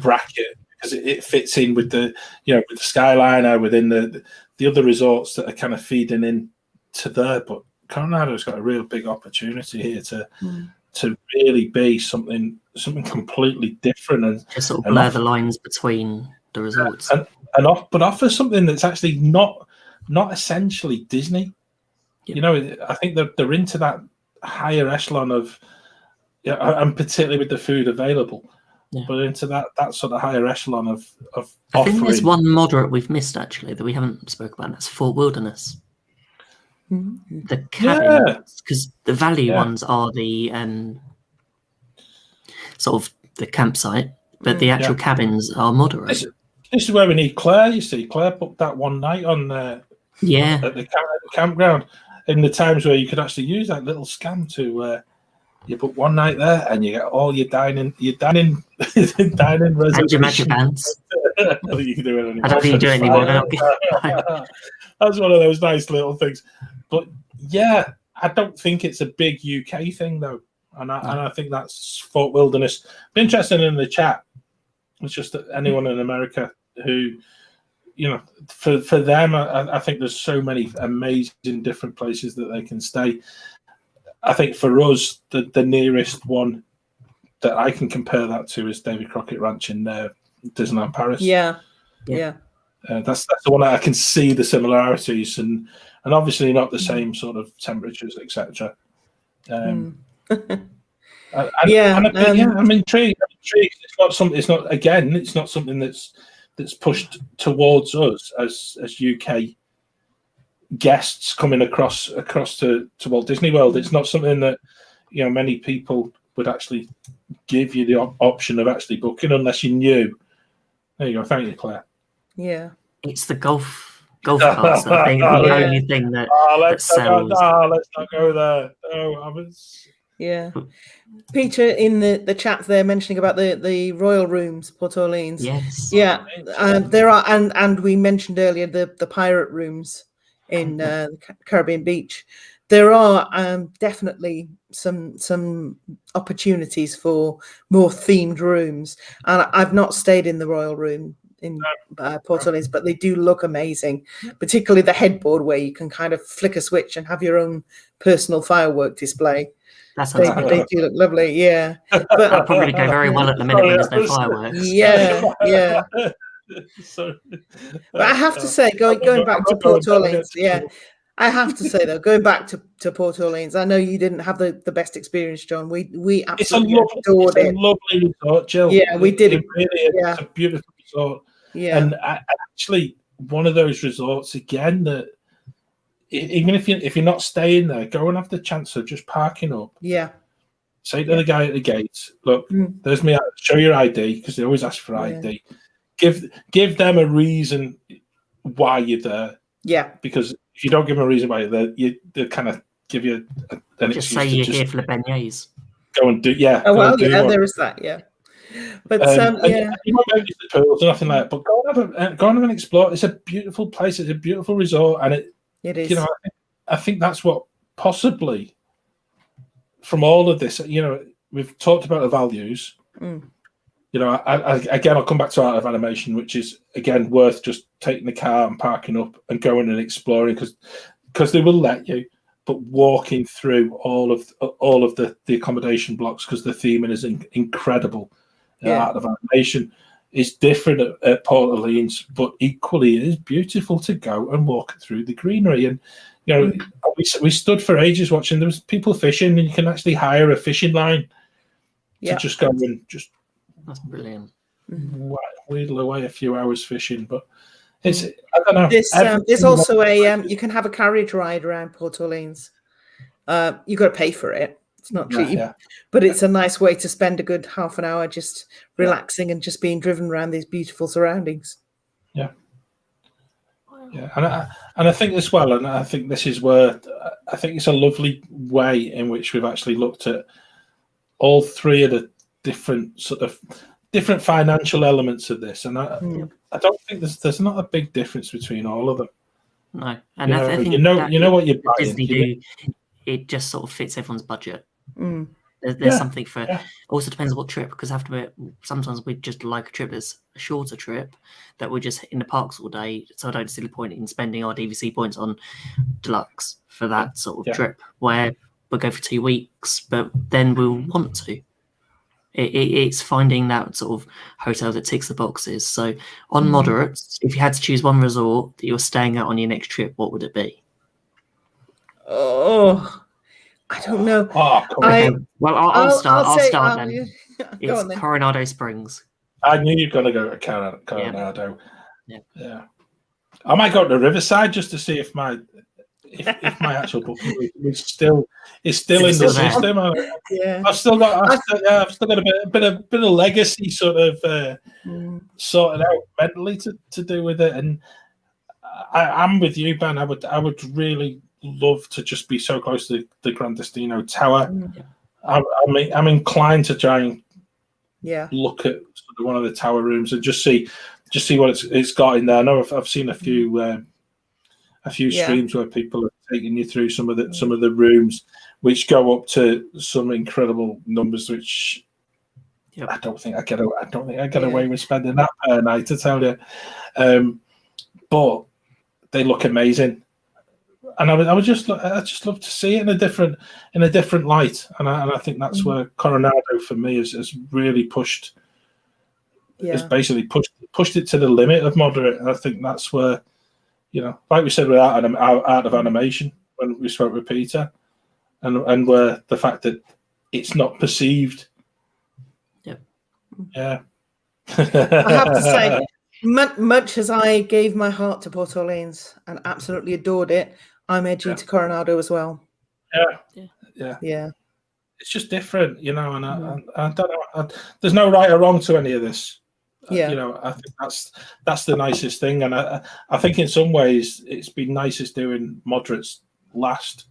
C: bracket, because it fits in with the with the Skyliner, within the other resorts that are kind of feeding in to there. But Coronado's got a real big opportunity here to really be something completely different, and
A: just sort of blur the lines between the resorts,
C: but offer something that's actually not essentially Disney. I think they're into that higher echelon of, and particularly with the food available, but into that sort of higher echelon of
A: I think there's one moderate we've missed actually that we haven't spoke about, and that's Fort Wilderness. The cabins, because the value ones are the sort of the campsite, but the actual cabins are moderate.
C: This is where we need Claire. You see, Claire booked that one night on at the campground, in the times where you could actually use that little scam to you book one night there and you get all your dining reservations.
A: And your magic bands.
C: I don't think you can do it anymore.
A: I don't think you do it anymore.
C: That's one of those nice little things. But yeah, I don't think it's a big UK thing though, and I think that's Fort Wilderness. Be interested in the chat. It's just that anyone in America who, for them, I think there's so many amazing different places that they can stay. I think for us, the nearest one that I can compare that to is Davy Crockett Ranch in Disneyland Paris.
B: Yeah.
C: That's the one that I can see the similarities, and obviously not the same sort of temperatures, etc. I'm intrigued. It's not something that's pushed towards us as UK guests coming across to Walt Disney World. It's not something that many people would actually give you the option of actually booking unless you knew. There you go. Thank you, Claire.
B: Yeah,
A: it's the golf carts. I think the only thing that sells.
C: Let's not go there. No,
B: Yeah, Peter in the chat there mentioning about the royal rooms, Port Orleans.
A: Yes.
B: Yeah, there are, and we mentioned earlier the pirate rooms in Caribbean Beach. There are definitely some opportunities for more themed rooms, and I've not stayed in the royal room in Port Orleans, but they do look amazing, particularly the headboard where you can kind of flick a switch and have your own personal firework display.
A: That sounds
B: They
A: good.
B: do look lovely, yeah. But
A: That'll probably go very well at the minute when there's no fireworks.
B: yeah.
C: So,
B: But I have to say, going back to Port Orleans, I have to say though, going back to Port Orleans, I know you didn't have the best experience, John. We absolutely adored it.
C: It's a lovely resort, Jill.
B: Yeah, we did.
C: It really is. It's a beautiful resort.
B: Yeah.
C: And actually, one of those resorts again that even if you're not staying there, go and have the chance of just parking up.
B: Yeah.
C: Say to the guy at the gate, look, there's me. Show your ID, because they always ask for ID. Give them a reason why you're there.
B: Yeah.
C: Because if you don't give them a reason why you're there, they kind of give you an
A: just say you're here for the beignets.
C: Go and do, yeah.
B: Oh well, yeah, there is that, yeah. But yeah,
C: you won't go to the pools or nothing like that. But go and have an explore. It's a beautiful place. It's a beautiful resort, and it is. You know, I think that's what possibly from all of this. You know, we've talked about the values. You know, I'll come back to Art of Animation, which is again worth just taking the car and parking up and going and exploring because they will let you. But walking through all of the accommodation blocks, because the theming is incredible. Art of Animation is different at Port Orleans, but equally it is beautiful to go and walk through the greenery. And you know, we stood for ages watching. There was people fishing, and you can actually hire a fishing line to just go and just.
A: That's brilliant.
C: Wheedle away a few hours fishing, but it's I don't know.
B: There's also you can have a carriage ride around Port Orleans. You got to pay for it. It's not cheap, but it's a nice way to spend a good half an hour just relaxing and just being driven around these beautiful surroundings.
C: Yeah, and I think as well, and I think this is where I think it's a lovely way in which we've actually looked at all three of the different financial elements of this, and I don't think there's not a big difference between all of them.
A: No, and
C: I think you know what you're buying.
A: Disney it just sort of fits everyone's budget. There's something for. Also depends on what trip, because sometimes we just like a trip that's a shorter trip that we're just in the parks all day. So I don't see the point in spending our DVC points on deluxe for that sort of trip where we'll go for 2 weeks, but then we'll want to. It's finding that sort of hotel that ticks the boxes. So on moderates, if you had to choose one resort that you're staying at on your next trip, what would it be?
B: Oh, I don't know.
A: I'll start then. It's Coronado Springs.
C: I knew you were going to go to Coronado. Yeah. I might go to Riverside just to see if my actual booking is still in the system. I've still got a bit of legacy sort of sorted out mentally to do with it, and I'm with you, Ben. I would really love to just be so close to the Gran Destino Tower. I'm inclined to try and look at one of the tower rooms and just see what it's got in there. I know I've seen a few streams where people are taking you through some of the rooms, which go up to some incredible numbers, which I don't think I get away with spending that per night, to tell you. But they look amazing, and I just love to see it in a different light, and I think that's where Coronado for me has really pushed. It's basically pushed it to the limit of moderate, and I think that's where. You know, like we said with Art of Animation when we spoke with Peter, and where the fact that it's not perceived. Yeah.
B: I have to say, much as I gave my heart to Port Orleans and absolutely adored it, I'm edging to Coronado as well.
C: Yeah. It's just different, you know, and I don't know. There's no right or wrong to any of this. You know, I think that's the nicest thing, and I think in some ways it's been nicest doing moderates last,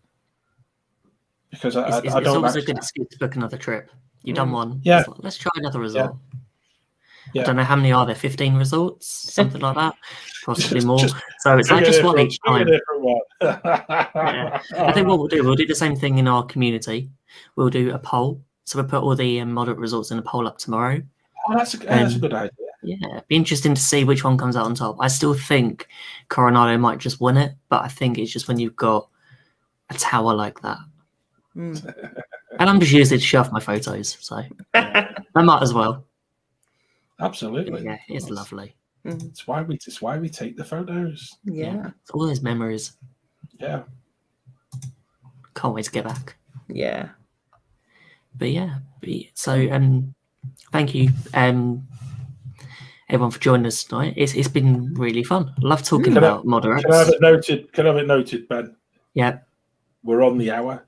C: because I don't. It's
A: always a good excuse to book another trip. You've done one. Let's try another resort. I don't know how many are there. 15 resorts, something like that, possibly more. So it's like just one each time. I think what we'll do the same thing in our community. We'll do a poll. So we'll put all the moderate resorts in a poll up tomorrow.
C: Oh, that's a good idea.
A: Yeah, it'd be interesting to see which one comes out on top. I still think Coronado might just win it, but I think it's just when you've got a tower like that. And I'm just using it to show off my photos, so I might as well.
C: Absolutely.
A: Yeah, it's lovely.
C: It's why we take the photos.
B: Yeah.
A: It's all those memories.
C: Yeah.
A: Can't wait to get back.
B: Yeah.
A: But yeah, so thank you everyone for joining us tonight. It's been really fun. I love talking about moderates.
C: Can I have it noted, Ben?
A: Yeah.
C: We're on the hour.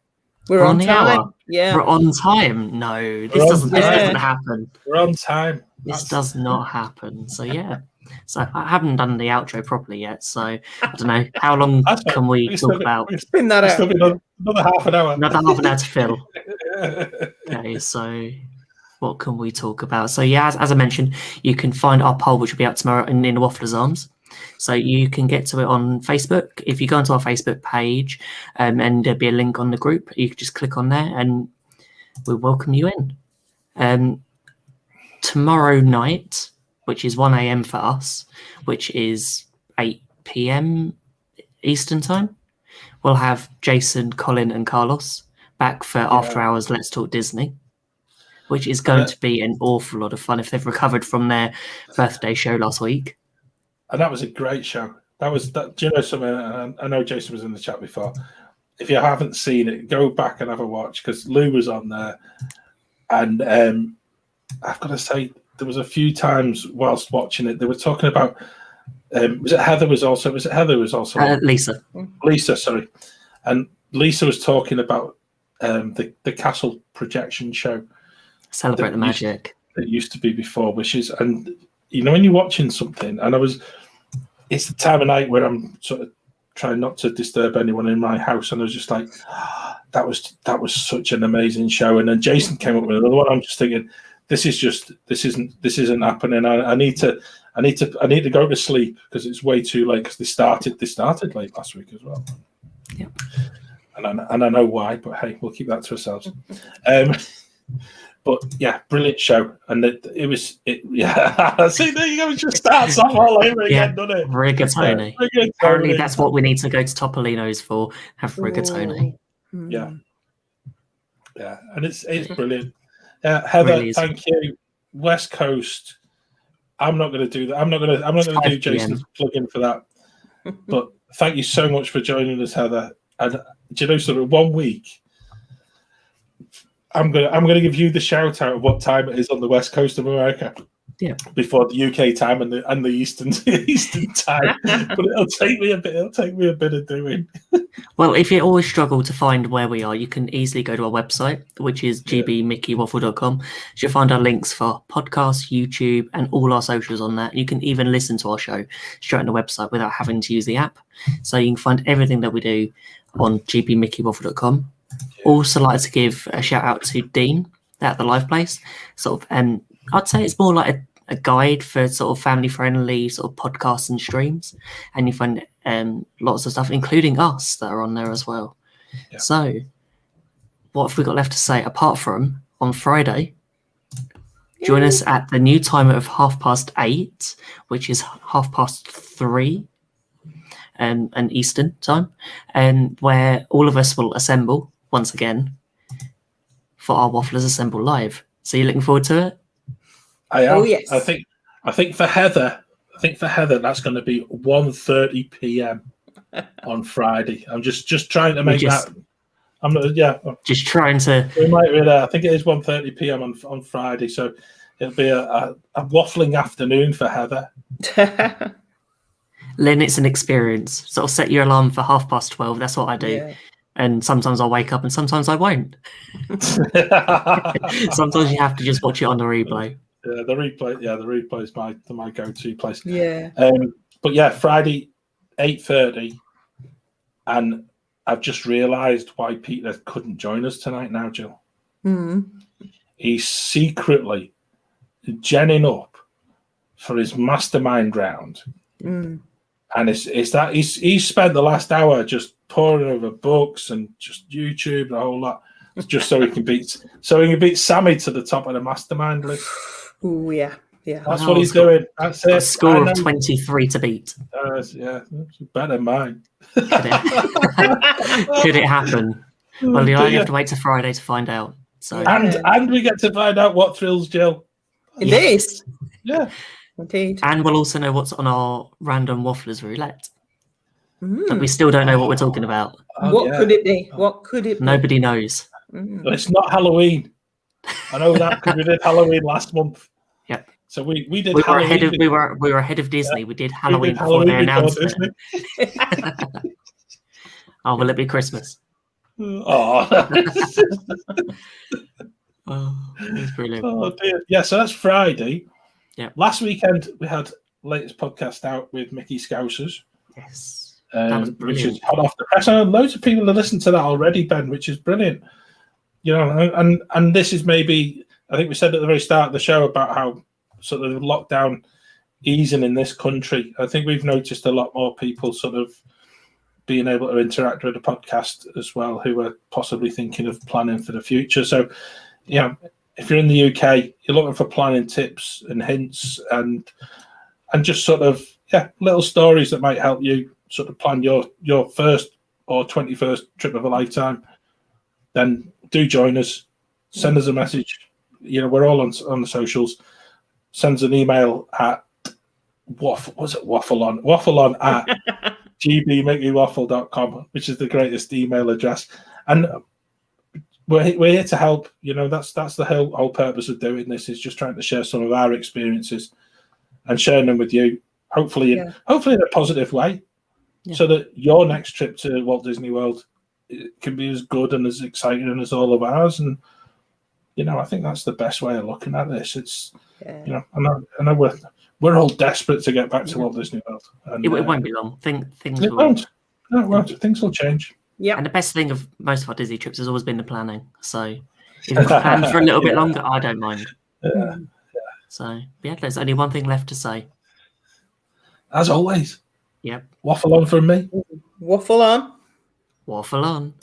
B: We're on
A: the
B: time.
A: hour.
B: Yeah.
A: We're on time. No, this doesn't happen.
C: We're on time.
A: This does not happen. So yeah. So I haven't done the outro properly yet. So I don't know how long can we talk about.
B: Spin that out.
C: Another half an hour.
A: Another half an hour to fill. Okay, so what can we talk about? So yeah, as I mentioned, you can find our poll, which will be out tomorrow in the Wafflers Arms. So you can get to it on Facebook. If you go onto our Facebook page, and there'll be a link on the group, you can just click on there and we'll welcome you in. Tomorrow night, which is 1 a.m. for us, which is 8 p.m. Eastern time, we'll have Jason, Colin and Carlos back for After Hours Let's Talk Disney, which is going to be an awful lot of fun if they've recovered from their birthday show last week.
C: And that was a great show. Do you know something? I know Jason was in the chat before. If you haven't seen it, go back and have a watch, because Lou was on there. And I've got to say, there was a few times whilst watching it, they were talking about, was it Heather was also
A: Lisa.
C: Lisa, sorry. And Lisa was talking about the castle projection show.
A: Celebrate the Magic.
C: That used to be before Wishes. And, you know, when you're watching something, and it's the time of night where I'm sort of trying not to disturb anyone in my house. And I was just like, that was such an amazing show. And then Jason came up with another one. I'm just thinking, this isn't happening. I need to go to sleep because it's way too late, because they started late last week as well.
A: Yeah.
C: And I know why, but hey, we'll keep that to ourselves. But yeah, brilliant show, and it was. See, there you go. It just starts off all over again, doesn't it?
A: Rigatoni. Apparently, that's what we need to go to Topolino's for. Have rigatoni.
C: Yeah, and it's brilliant. Heather, really thank you. West Coast. I'm not going to do that. I'm not going to do Jason's plug-in for that. But thank you so much for joining us, Heather. And do you know, sort of 1 week, I'm gonna give you the shout out of what time it is on the West Coast of America.
A: Yeah.
C: Before the UK time and the Eastern time. But it'll take me a bit of doing.
A: Well, if you always struggle to find where we are, you can easily go to our website, which is gbmickeywaffle.com. You'll find our links for podcasts, YouTube, and all our socials on that. You can even listen to our show straight on the website without having to use the app. So you can find everything that we do on gbmickeywaffle.com. Also like to give a shout out to Dean at the Live Place. Sort of, I'd say it's more like a guide for sort of family friendly sort of podcasts and streams, and you find lots of stuff, including us, that are on there as well. Yeah. So what have we got left to say apart from on Friday? Join us at the new time of 8:30, which is 3:30 an Eastern time, and where all of us will assemble once again for our Wafflers Assemble Live. So you're looking forward to it?
C: I am.
B: Oh, yes.
C: I think for Heather, that's going to be 1:30 p.m. on Friday. I'm just trying to make that. I'm not. Yeah.
A: Just trying to.
C: We might be there. I think it is 1:30 p.m. on Friday, so it'll be a waffling afternoon for Heather.
A: Lynn, it's an experience. Sort of set your alarm for 12:30. That's what I do. Yeah. And sometimes I'll wake up and sometimes I won't. Sometimes you have to just watch it on the replay.
C: Yeah, the replay is my go-to place.
B: Yeah.
C: But yeah, Friday, 8:30, and I've just realised why Peter couldn't join us tonight now, Jill. He's secretly genning up for his mastermind round. And it's that he's spent the last hour just poring over books and just YouTube and a whole lot, just so he can beat Sammy to the top of the mastermind list.
B: Oh yeah.
C: That's what he's doing. That's it.
A: A score of 23 to beat.
C: Yeah, better than mine.
A: Could it happen? Well, you only have to wait till Friday to find out. So
C: and we get to find out what thrills Jill.
B: It is.
C: Yeah.
B: Indeed.
A: And we'll also know what's on our random Wafflers roulette. But we
B: Mm.
A: still don't know what we're talking about.
B: What could it be? What could it be?
A: Nobody knows.
C: Well, it's not Halloween. I know that because we did Halloween last month.
A: Yep.
C: So we did.
A: We
C: Halloween
A: were ahead of Disney. We did Halloween,
C: did
A: before they
C: Halloween
A: announced
C: before
A: it. Oh, will it be Christmas?
C: Oh.
A: Oh, it's brilliant.
C: Oh dear. Yeah, so that's Friday.
A: Yeah.
C: Last weekend we had latest podcast out with Mickey Scousers.
A: Yes. That was
C: Which
A: brilliant.
C: is hot off the press. I know loads of people have listened to that already, Ben, which is brilliant. You know, and this is maybe, I think we said at the very start of the show about how sort of lockdown easing in this country. I think we've noticed a lot more people sort of being able to interact with the podcast as well, who are possibly thinking of planning for the future. So, you know, if you're in the UK, you're looking for planning tips and hints and just sort of, little stories that might help you sort of plan your first or 21st trip of a lifetime, then do join us. Send us a message. You know, we're all on the socials. Send us an email at waffleon at gbmakemewaffle.com, which is the greatest email address. And we're here to help. You know, that's the whole purpose of doing this, is just trying to share some of our experiences and sharing them with you, hopefully in a positive way, so that your next trip to Walt Disney World can be as good and as exciting as all of ours. And you know, I think that's the best way of looking at this. It's you know, I know we're all desperate to get back to Walt Disney World. And,
A: it won't be long. Things
C: it
A: will.
C: Won't. No, it won't. Things will change.
B: Yeah.
A: And the best thing of most of our Disney trips has always been the planning. So if you plan for a little bit longer, I don't mind.
C: Yeah.
A: So there's only one thing left to say.
C: As always.
A: Yep.
C: Waffle on from me.
B: Waffle on.
A: Waffle on.